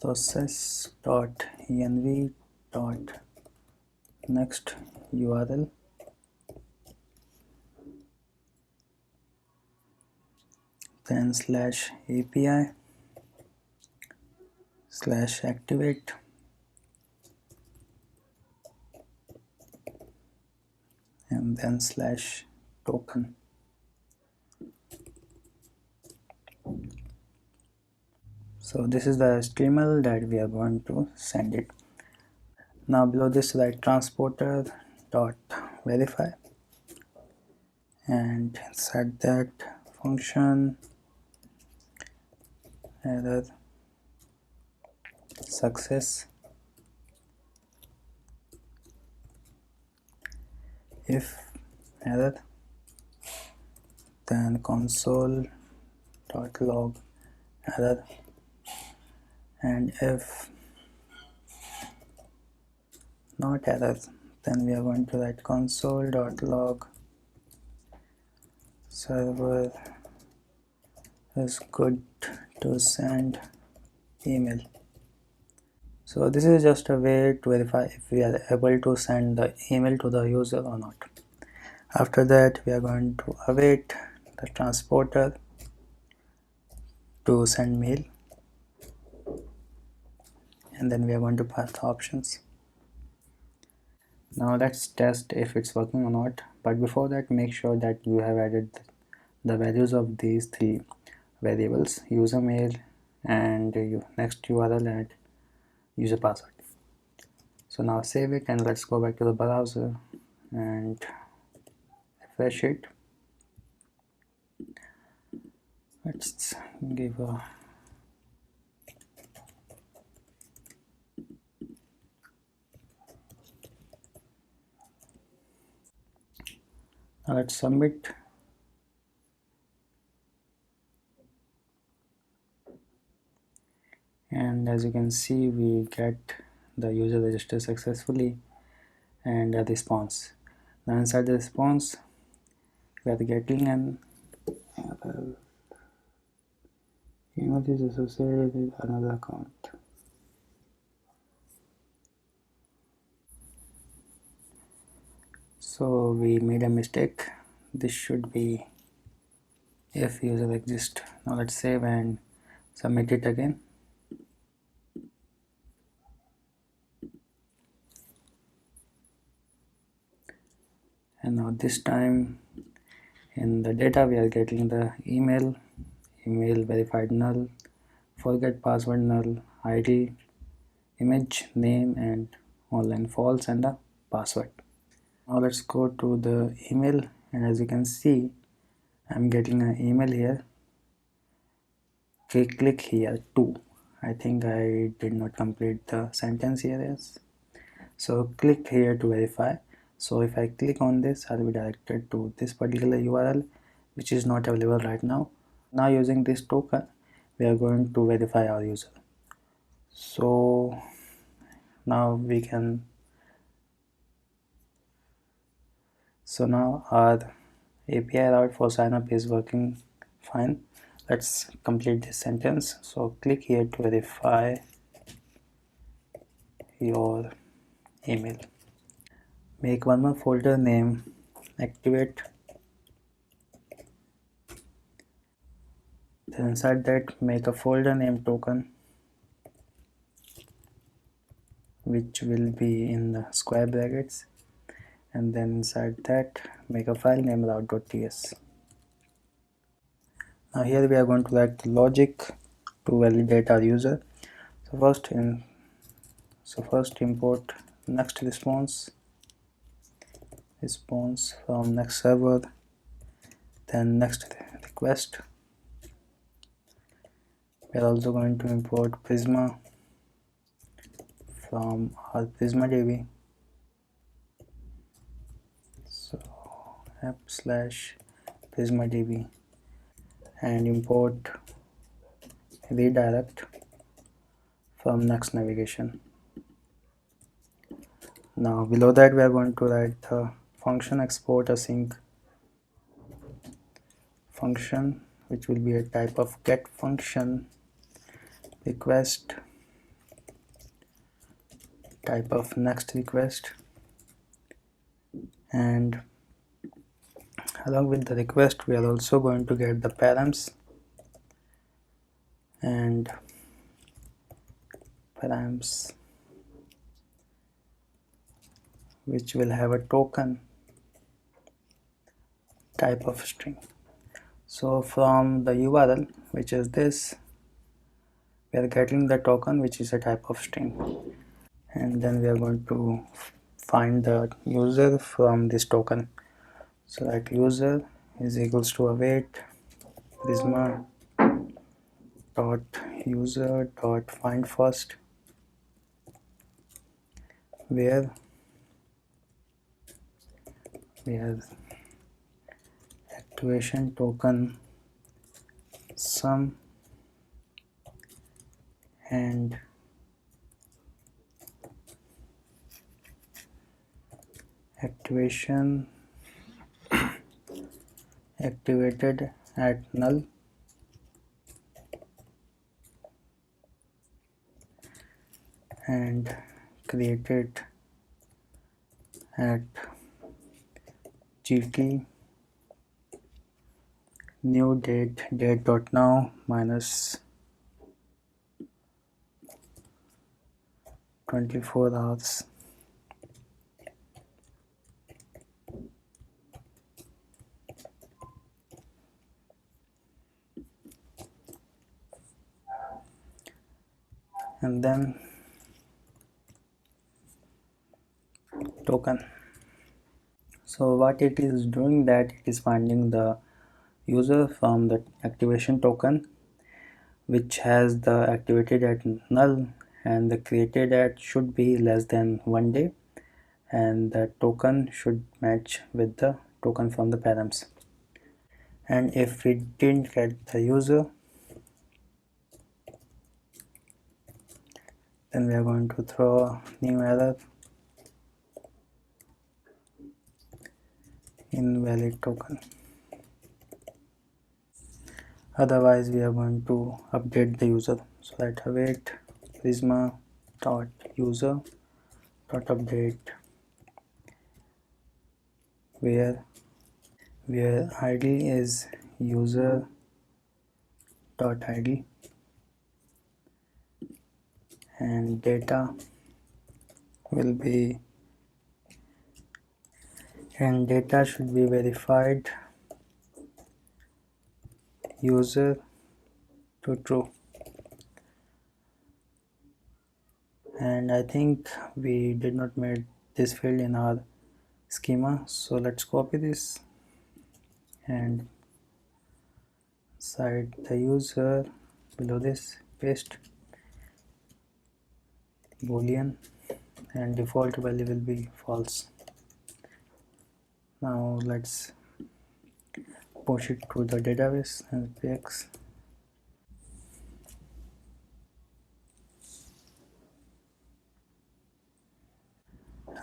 process.env dot next URL, then slash API slash activate, and then slash token. So this is the HTML that we are going to send it. Now below this write transporter dot verify, and inside that function error success if error, then console dot log error, and if not error, then we are going to write console dot log server is good to send email. So this is just a way to verify if we are able to send the email to the user or not. After that, we are going to await the transporter to send mail, and then we are going to pass the options. Now let's test if it's working or not, but before that make sure that you have added the values of these three variables: user mail and next URL and user password. So now save it and let's go back to the browser and refresh it. Let's give a let's submit. And as you can see, we get the user registered successfully and a response. Now inside the response we are getting an email is associated with another account. So we made a mistake. This should be if user exists. Now let's save and submit it again. And now this time in the data we are getting the email verified null, forget password null, ID, image, name, and online false, and the password. Now let's go to the email, and as you can see I'm getting an email here. Okay, click here to. I think I did not complete the sentence here. Yes. So click here to verify. So if I click on this, I'll be directed to this particular URL which is not available right now. Now using this token we are going to verify our user. So now we can, so now our API route for signup is working fine. Let's complete this sentence. So click here to verify your email. Make one more folder name activate, then inside that make a folder name token which will be in the square brackets, and then inside that make a file name route.ts. Now here we are going to write the logic to validate our user. So first import next response from next server, then next request. We are also going to import Prisma from our Prisma DB. So app/Prisma DB, and import redirect from next navigation. Now below that we are going to write the function export async function, which will be a type of get function, request type of next request, and along with the request we are also going to get the params and params which will have a token type of string. So from the URL, which is this, we are getting the token which is a type of string, and then we are going to find the user from this token. So that user is equals to await prisma dot user dot find first, where activation token sum and activation activated at null and created at gt new date dot now minus 24 hours. And then token. So what it is doing, that it is finding the user from the activation token which has the activated at null, and the created at should be less than 1 day, and the token should match with the token from the params. And if we didn't get the user, then we are going to throw new error, invalid token. Otherwise we are going to update the user. So that await prisma dot user dot update where id is user dot id and data will be, and data should be verified user to true. And I think we did not make this field in our schema, so let's copy this and cite the user below this, paste boolean, and default value will be false. Now let's push it to the database and px.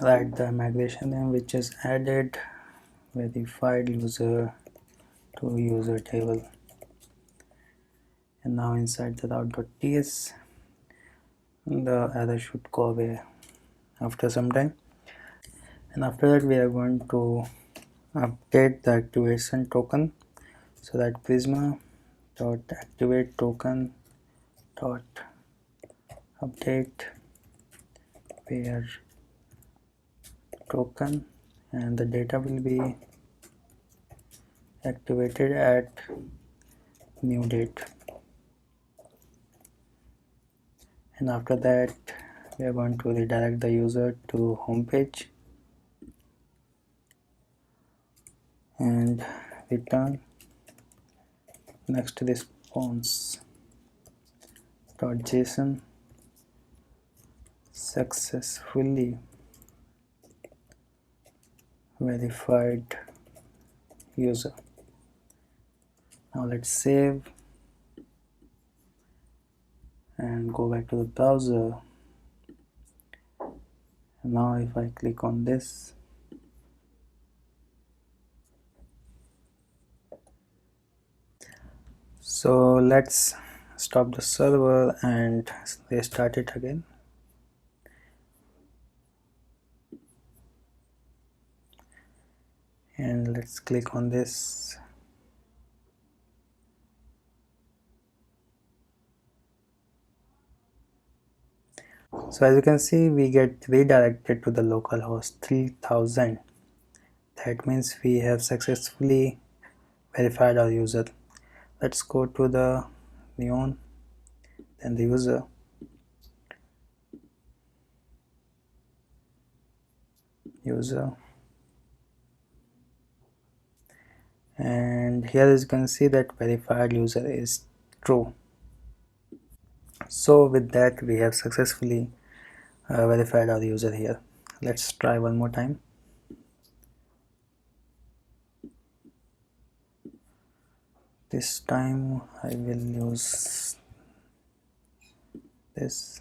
Write the migration name which is added verified user to user table, and now inside the route.ts the error should go away after some time. And after that we are going to update the activation token, so that prisma dot activate token dot update where token, and the data will be activated at new date. And after that we are going to redirect the user to home page and return next response dot json successfully verified user. Now let's save and go back to the browser. And now if I click on this, so let's stop the server and restart it again. And let's click on this. So as you can see, we get redirected to the localhost 3000. That means we have successfully verified our user. Let's go to the neon, then the user, and here as you can see that verified user is true. So with that we have successfully verified our user here. Let's try one more time. This time I will use this.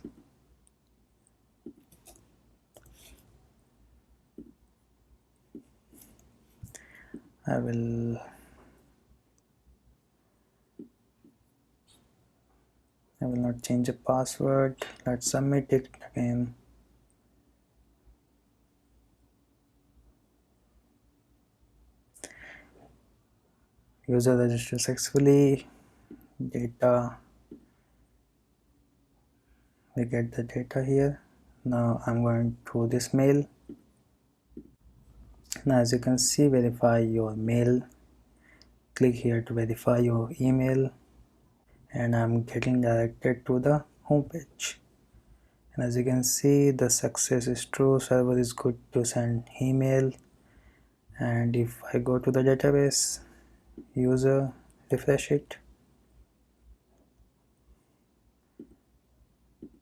I will not change the password. Let's submit it again. User registered successfully. Data, we get the data here. Now I'm going to this mail. Now as you can see, verify your mail. Click here to verify your email, and I'm getting directed to the home page. And as you can see, the success is true, server is good to send email. And if I go to the database, user, refresh it,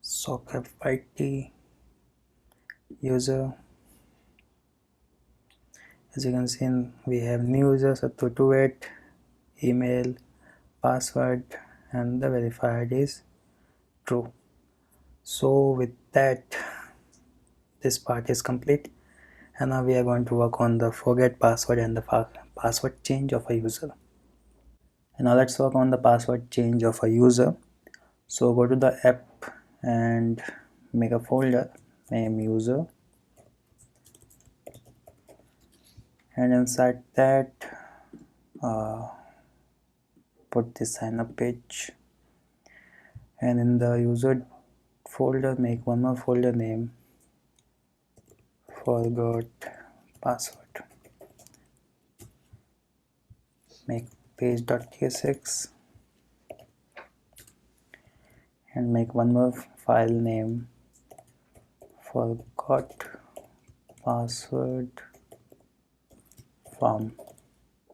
socket IT, user, as you can see we have new users up to 28, email, password, and the verified is true. So with that, this part is complete, and now we are going to work on the forget password and the password change of a user. And now let's work on the password change of a user. So go to the app and make a folder, name user, and inside that put the sign up page, and in the user folder make one more folder name forgot password, make page.tsx, and make one more file name forgot password form.tsx.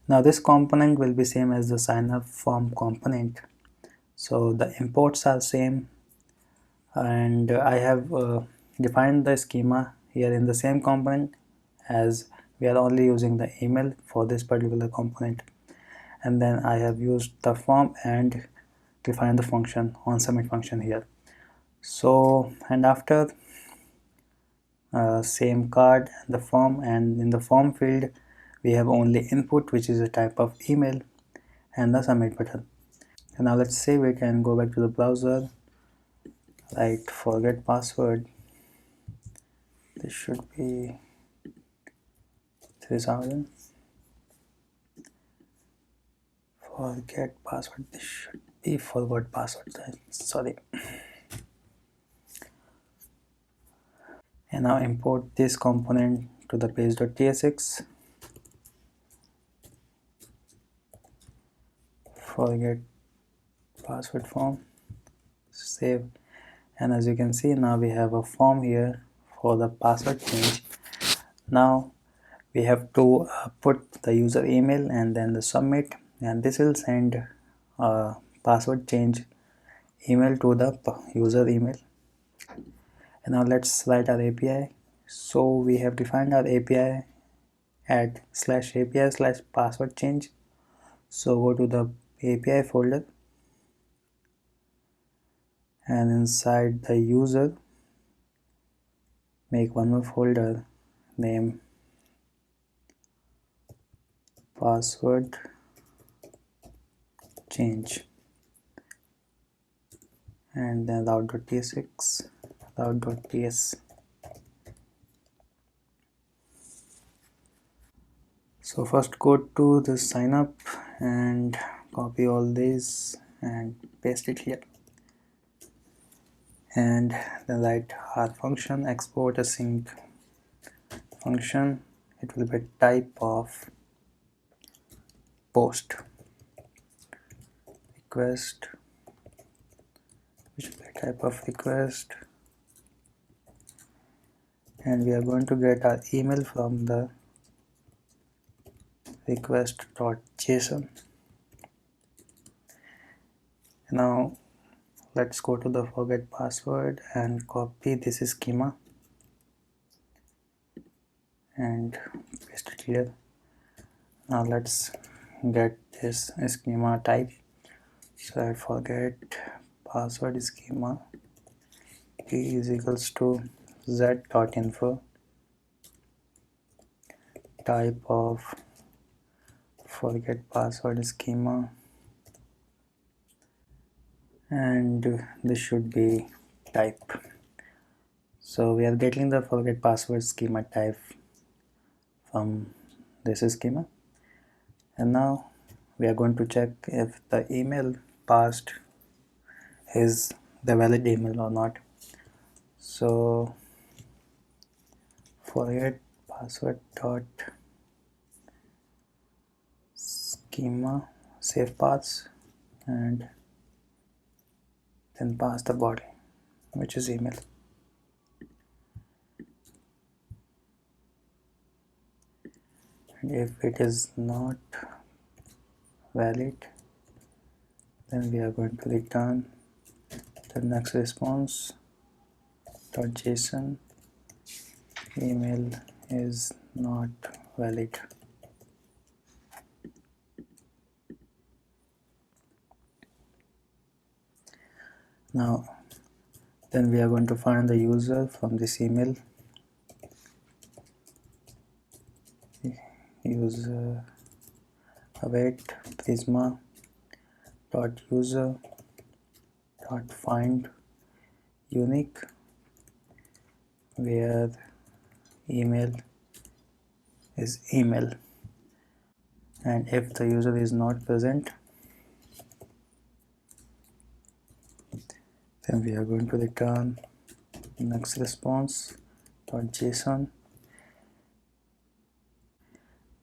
Now this component will be same as the sign up form component, so the imports are same, and I have defined the schema here in the same component, as we are only using the email for this particular component. And then I have used the form and defined the function on submit function here. So, and after same card, the form, and in the form field we have only input, which is a type of email, and the submit button. And now let's save it and go back to the browser, write forget password. This should be 3000. Forget password, this should be forgot password, sorry. And now import this component to the page.tsx, forget password form, save. And as you can see, now we have a form here for the password change. Now we have to put the user email and then the submit, and this will send password change email to the user email. And now let's write our API. So we have defined our API at /API/password change. So go to the API folder, and inside the user make one more folder name password change, and then route.tsx, route.ts. So first go to the sign up and copy all these and paste it here, and then write our function export async function. It will be type of post request, which is the type of request, and we are going to get our email from the request.json. Now let's go to the forget password and copy this schema and paste it here. Now let's get this schema type. So I forget password schema p is equals to z.info, type of forget password schema, and this should be type. So we are getting the forget password schema type from this schema, and now we are going to check if the email passed is the valid email or not. So forget password dot schema, save paths, and then pass the body, which is email. And if it is not valid, then we are going to return the next response .json, email is not valid. Now then we are going to find the user from this email. User await prisma dot user dot find unique, where email is email, and if the user is not present, then we are going to return next response .json,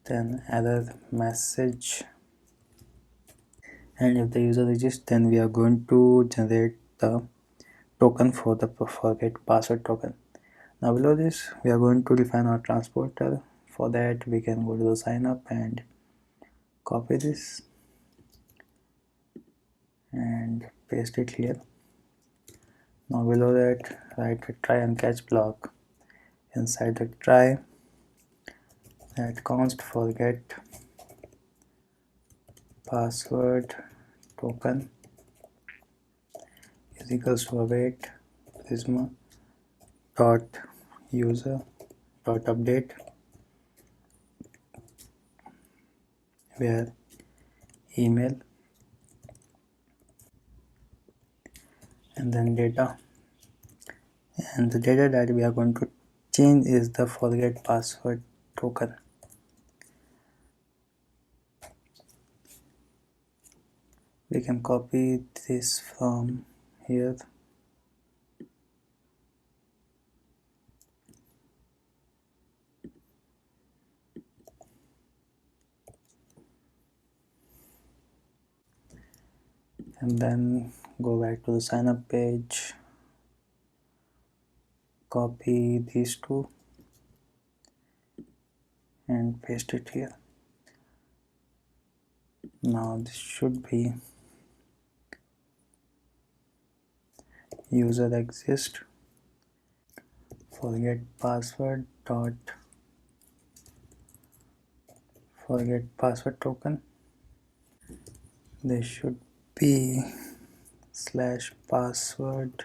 then error message, and if the user registers, then we are going to generate the token for the forget password token. Now below this we are going to define our transporter. For that we can go to the sign up and copy this and paste it here. Now below that write a try and catch block. Inside the try, add const forget password token is equals to await prisma dot user dot update, where email, and then data, and the data that we are going to change is the forget password token. We can copy this from here and then go back to the sign up page, copy these two and paste it here. Now this should be user exist forget password dot forget password token. This should be slash password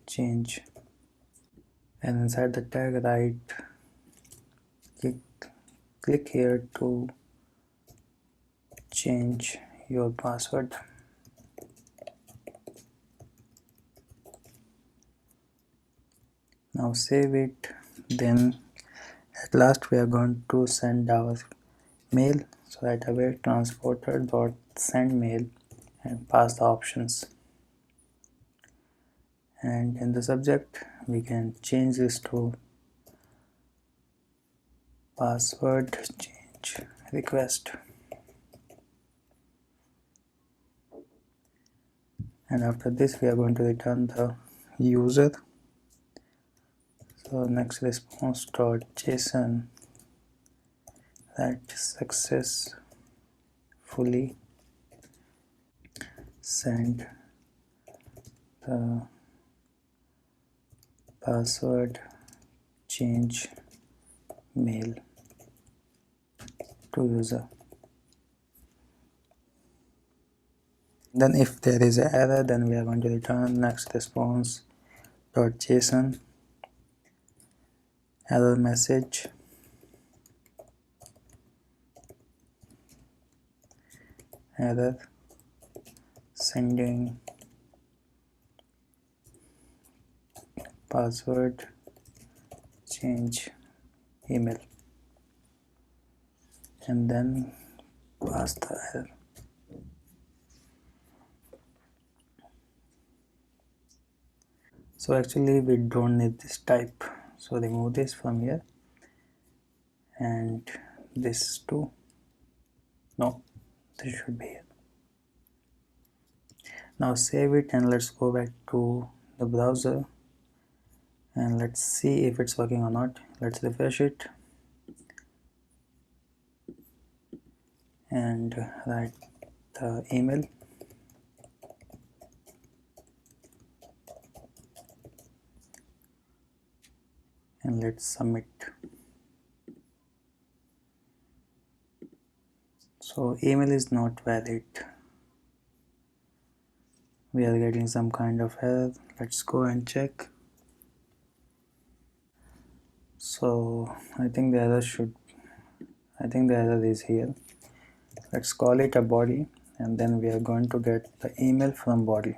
change, and inside the tag write click here to change your password. Now save it. Then at last we are going to send our mail, so write await transporter dot send mail and pass the options, and in the subject we can change this to password change request. and after this we are going to return the user. So next response dot JSON that successfully sent the password change mail to user. Then if there is an error, then we are going to return next response dot JSON error message error sending password change email, and then pass the error. So actually we don't need this type, so remove this from here, and this too. No, this should be here. Now save it and let's go back to the browser and let's see if it's working or not. Let's refresh it and write the email. And let's submit. So email is not valid. We are getting some kind of error. Let's go and check. So I think the error is here. Let's call it a body, and then we are going to get the email from body.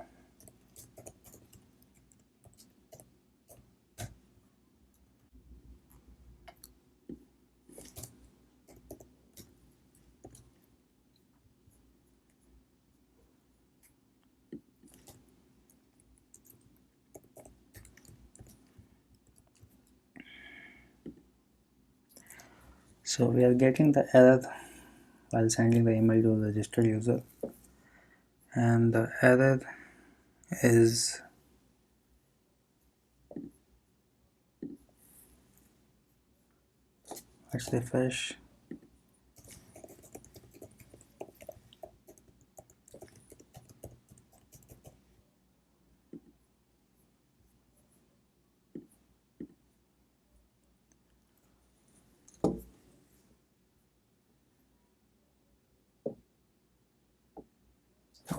So we are getting the error while sending the email to the registered user, and the error is let's refresh.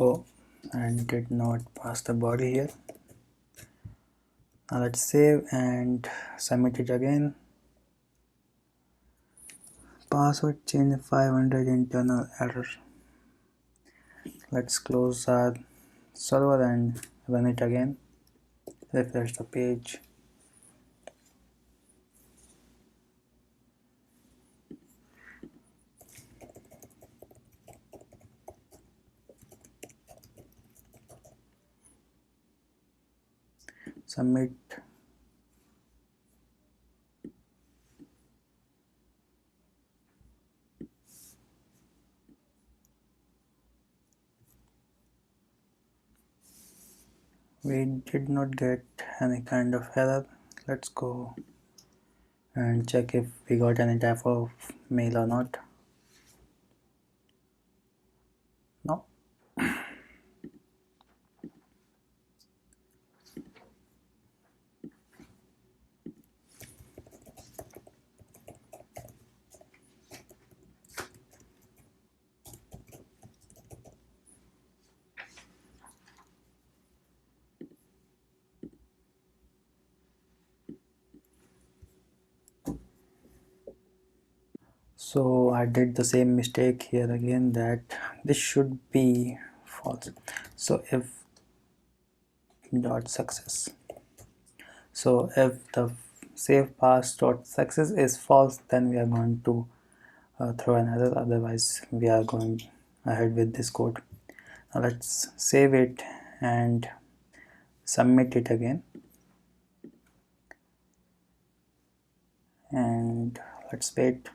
Oh, I did not pass the body here. Now let's save and submit it again. Password change 500 internal error. Let's close our server and run it again. Refresh the page. Submit. We did not get any kind of error. Let's go and check if we got any type of mail or not. No. So I did the same mistake here again, that this should be false. So if dot success, so if the save pass dot success is false, then we are going to throw an error, otherwise we are going ahead with this code. Now let's save it and submit it again, and let's wait.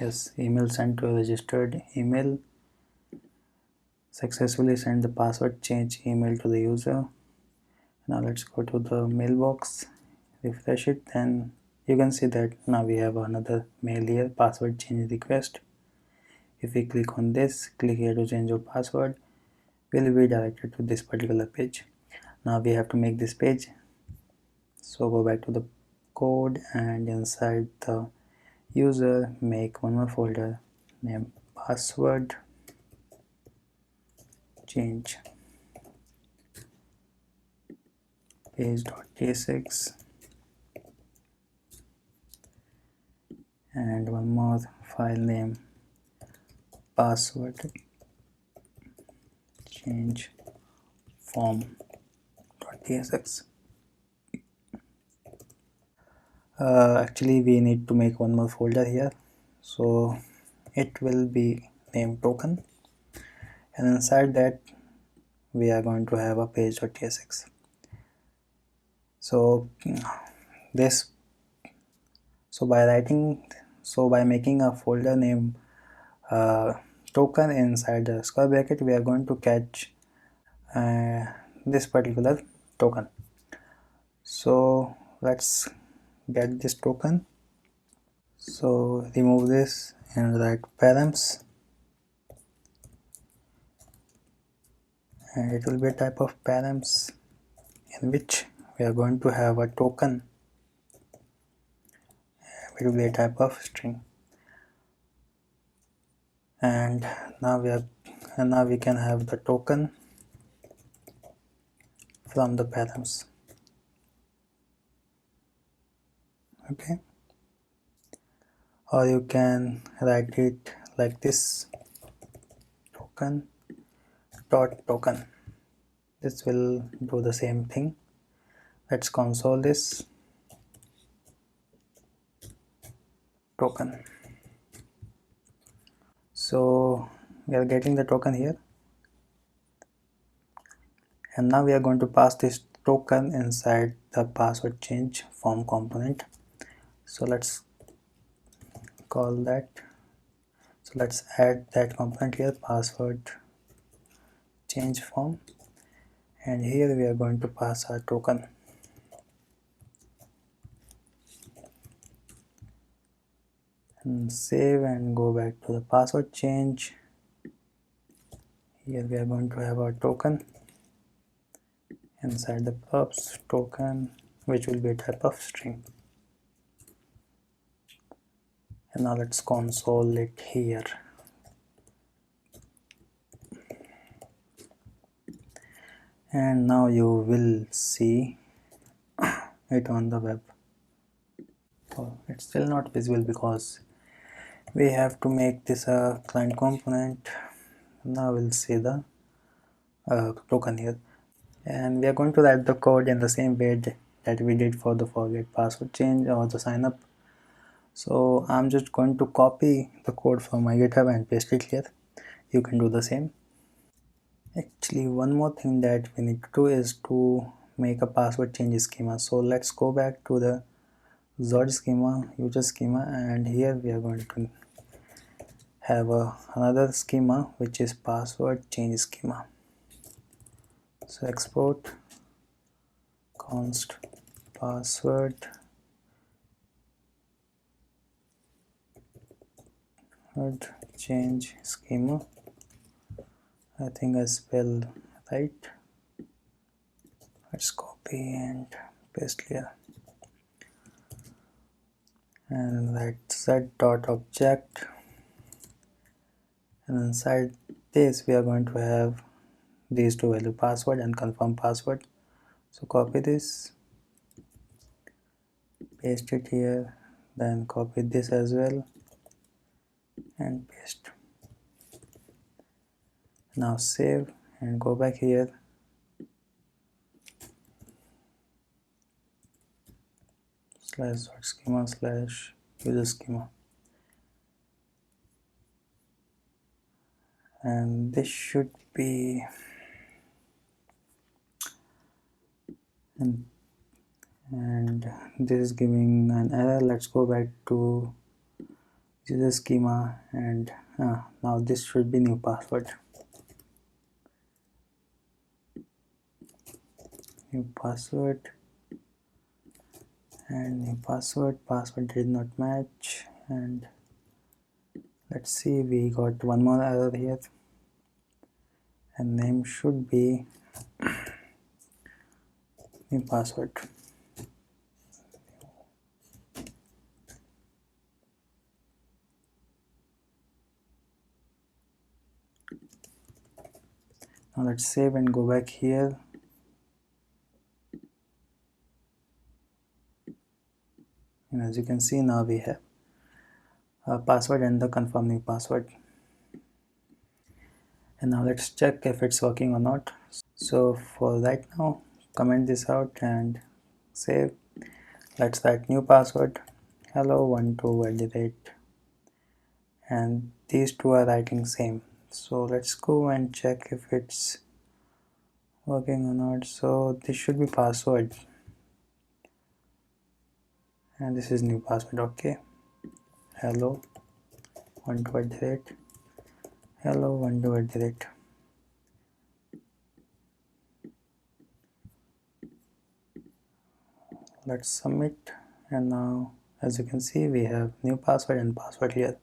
Yes, email sent to a registered email. Successfully send the password change email to the user. Now let's go to the mailbox, refresh it, then you can see that now we have another mail here, password change request. If we click on this, click here to change your password, we'll be directed to this particular page. Now we have to make this page, so go back to the code and inside the user make one more folder named password change page.jsx and one more file name password change form.tsx. Actually we need to make one more folder here, so it will be named token, and inside that we are going to have a page.tsx. So this by making a folder name token inside the square bracket, we are going to catch this particular token. So let's get this token. So remove this and write params, and it will be a type of params in which we are going to have a token. It will be a type of string, and now we can have the token from the params. Okay, or you can write it like this, token dot token. This will do the same thing. Let's console this token. So we are getting the token here, and now we are going to pass this token inside the password change form component. So let's call that, so let's add that component here, password change form, and here we are going to pass our token. And save and go back to the password change. Here we are going to have our token inside the props token, which will be a type of string. And now let's console it here. And now you will see it on the web. Oh, it's still not visible because we have to make this a client component. Now we'll see the token here, and we are going to write the code in the same way that we did for the forget password change or the sign up. So I'm just going to copy the code from my GitHub and paste it here. You can do the same. Actually, one more thing that we need to do is to make a password change schema. So let's go back to the Zod schema, user schema, and here we are going to have another schema which is password change schema. So export const password change schema. I think I spelled right. Let's copy and paste here, and that's that dot object, and inside this we are going to have these two value, password and confirm password. So copy this, paste it here, then copy this as well and paste. Now save and go back here, slash schema slash user schema, and this should be, and this is giving an error. Let's go back to user schema, and now this should be new password. New password and new password did not match, and let's see, we got one more error here, and name should be new password. Now let's save and go back here. And as you can see, now we have a password and the confirm new password. And now let's check if it's working or not. So for right now, comment this out and save. Let's write new password, hello12 @ and these two are writing same. So let's go and check if it's working or not. So this should be password, and this is new password. Okay, hello12 @ hello12 @. Let's submit, and now as you can see, we have new password and password here.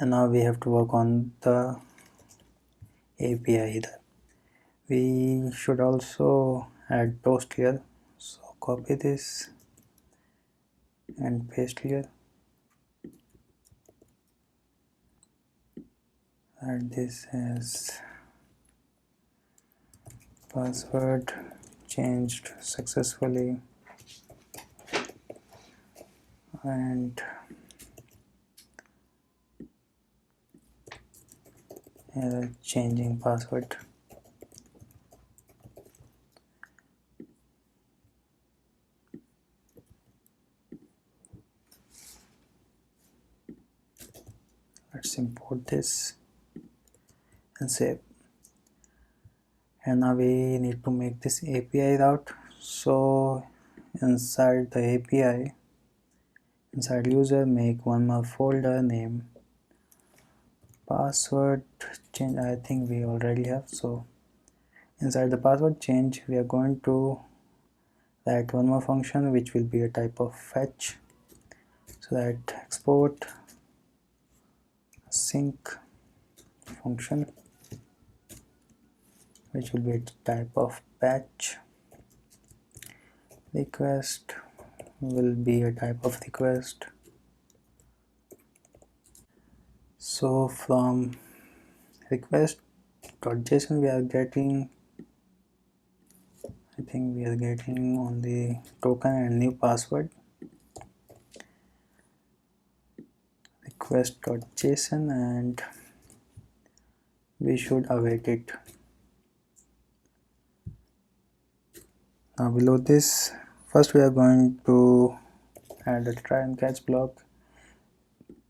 And now we have to work on the API here. We should also add toast here, so copy this and paste here. Add this as password changed successfully, and changing password. Let's import this and save. And now we need to make this API route. So inside the API, inside user, make one more folder name password change. I think we already have. So inside the password change, we are going to write one more function which will be a type of fetch. So that export sync function, which will be a type of patch. Request will be a type of request. So from request.json we are getting, I think we are getting only token and new password. Request.json, and we should await it. Now below this, first we are going to add a try and catch block.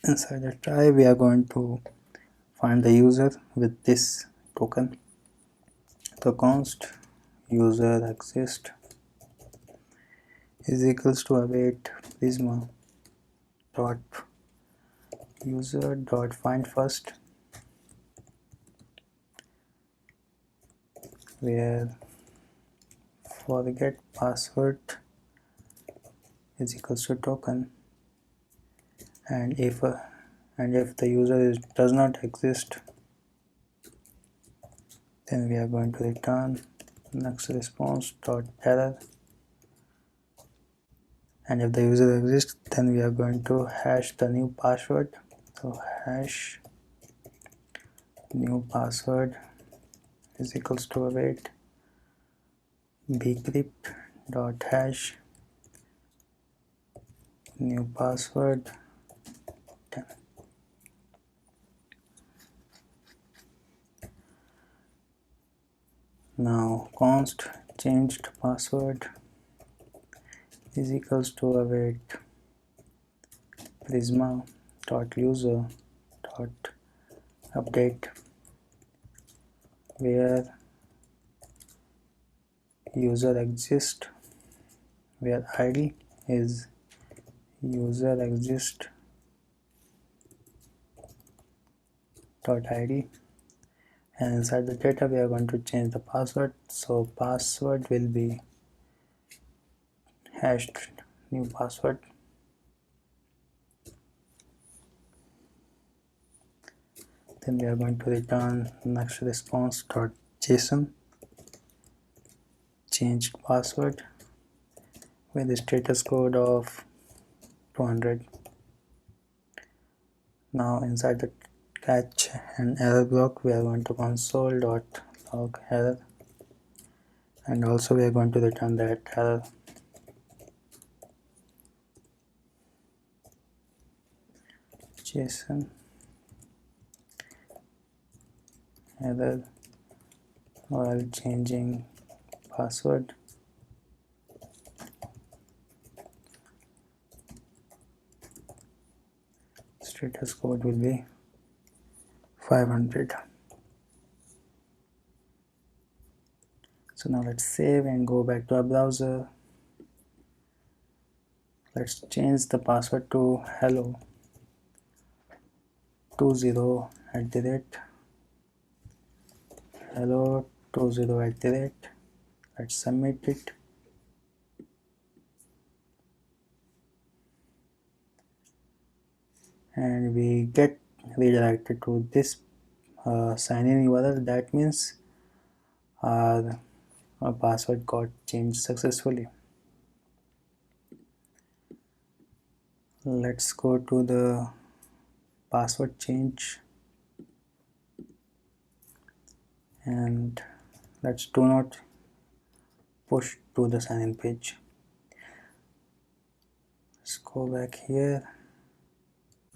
Inside the try, we are going to find the user with this token. The const user exist is equals to await Prisma dot user dot find first, where forget password is equals to token, and if the user does not exist, then we are going to return next response dot error, and if the user exists, then we are going to hash the new password. So hash new password is equals to await bcrypt dot hash new password 10. Now const changed password is equals to await prisma dot user dot update, where user exists, where id is user exist dot id, and inside the data we are going to change the password. So password will be hashed new password. Then we are going to return next response dot json changed password with the status code of 200. Now inside the catch and error block we are going to console.log error, and also we are going to return that error. JSON error while changing password. Status code will be 500. So now let's save and go back to our browser. Let's change the password to hello 20 at the rate hello 20 at the rate. Let's submit it. And we get redirected to this sign-in URL. That means our password got changed successfully. Let's go to the password change and let's do not push to the sign-in page. Let's go back here.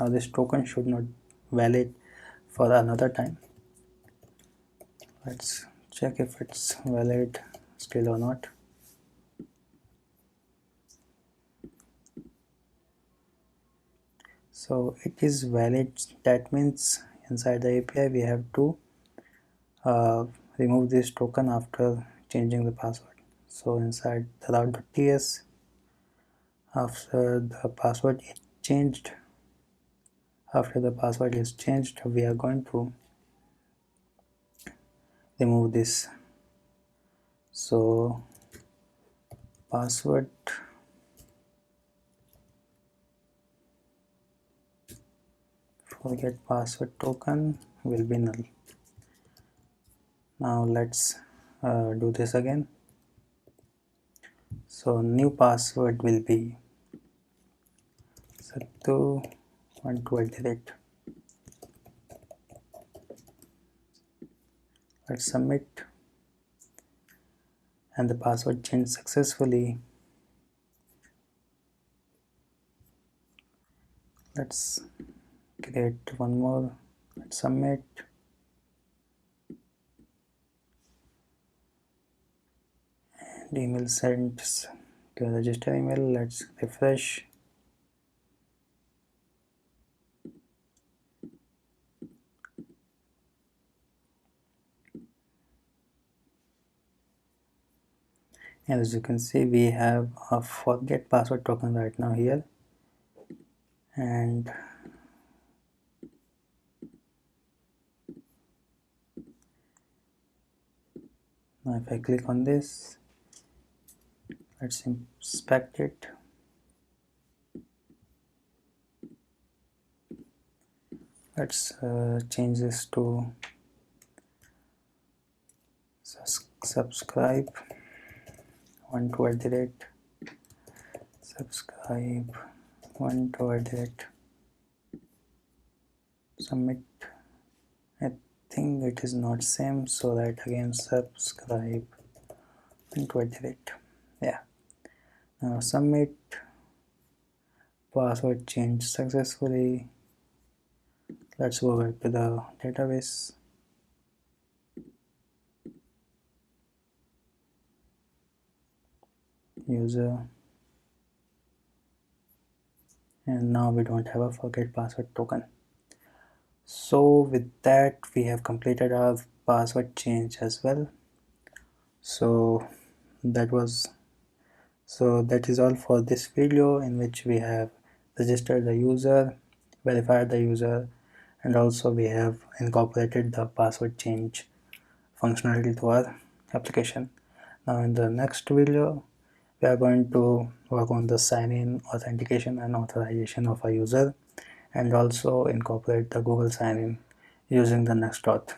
Now this token should not valid for another time. Let's check if it's valid still or not. So it is valid. That means inside the API we have to remove this token after changing the password. So inside the route.ts, after the password is changed, we are going to remove this. So password forget password token will be null. Now let's do this again. So new password will be sattu12@. Let's submit, and the password changed successfully. Let's create one more. Let's submit. And email sent to a register email. Let's refresh. And as you can see, we have a forget password token right now here. And now if I click on this, let's inspect it. Let's change this to subscribe 12@. Subscribe 12@. Submit. I think it is not same, so that again subscribe 12@. Yeah. Now submit. Password changed successfully. Let's go back to the database. User, and now we don't have a forget password token. So with that we have completed our password change as well. So that is all for this video, in which we have registered the user, verified the user, and also we have incorporated the password change functionality to our application. Now in the next video, we are going to work on the sign-in, authentication and authorization of a user, and also incorporate the Google sign-in using the Next.js.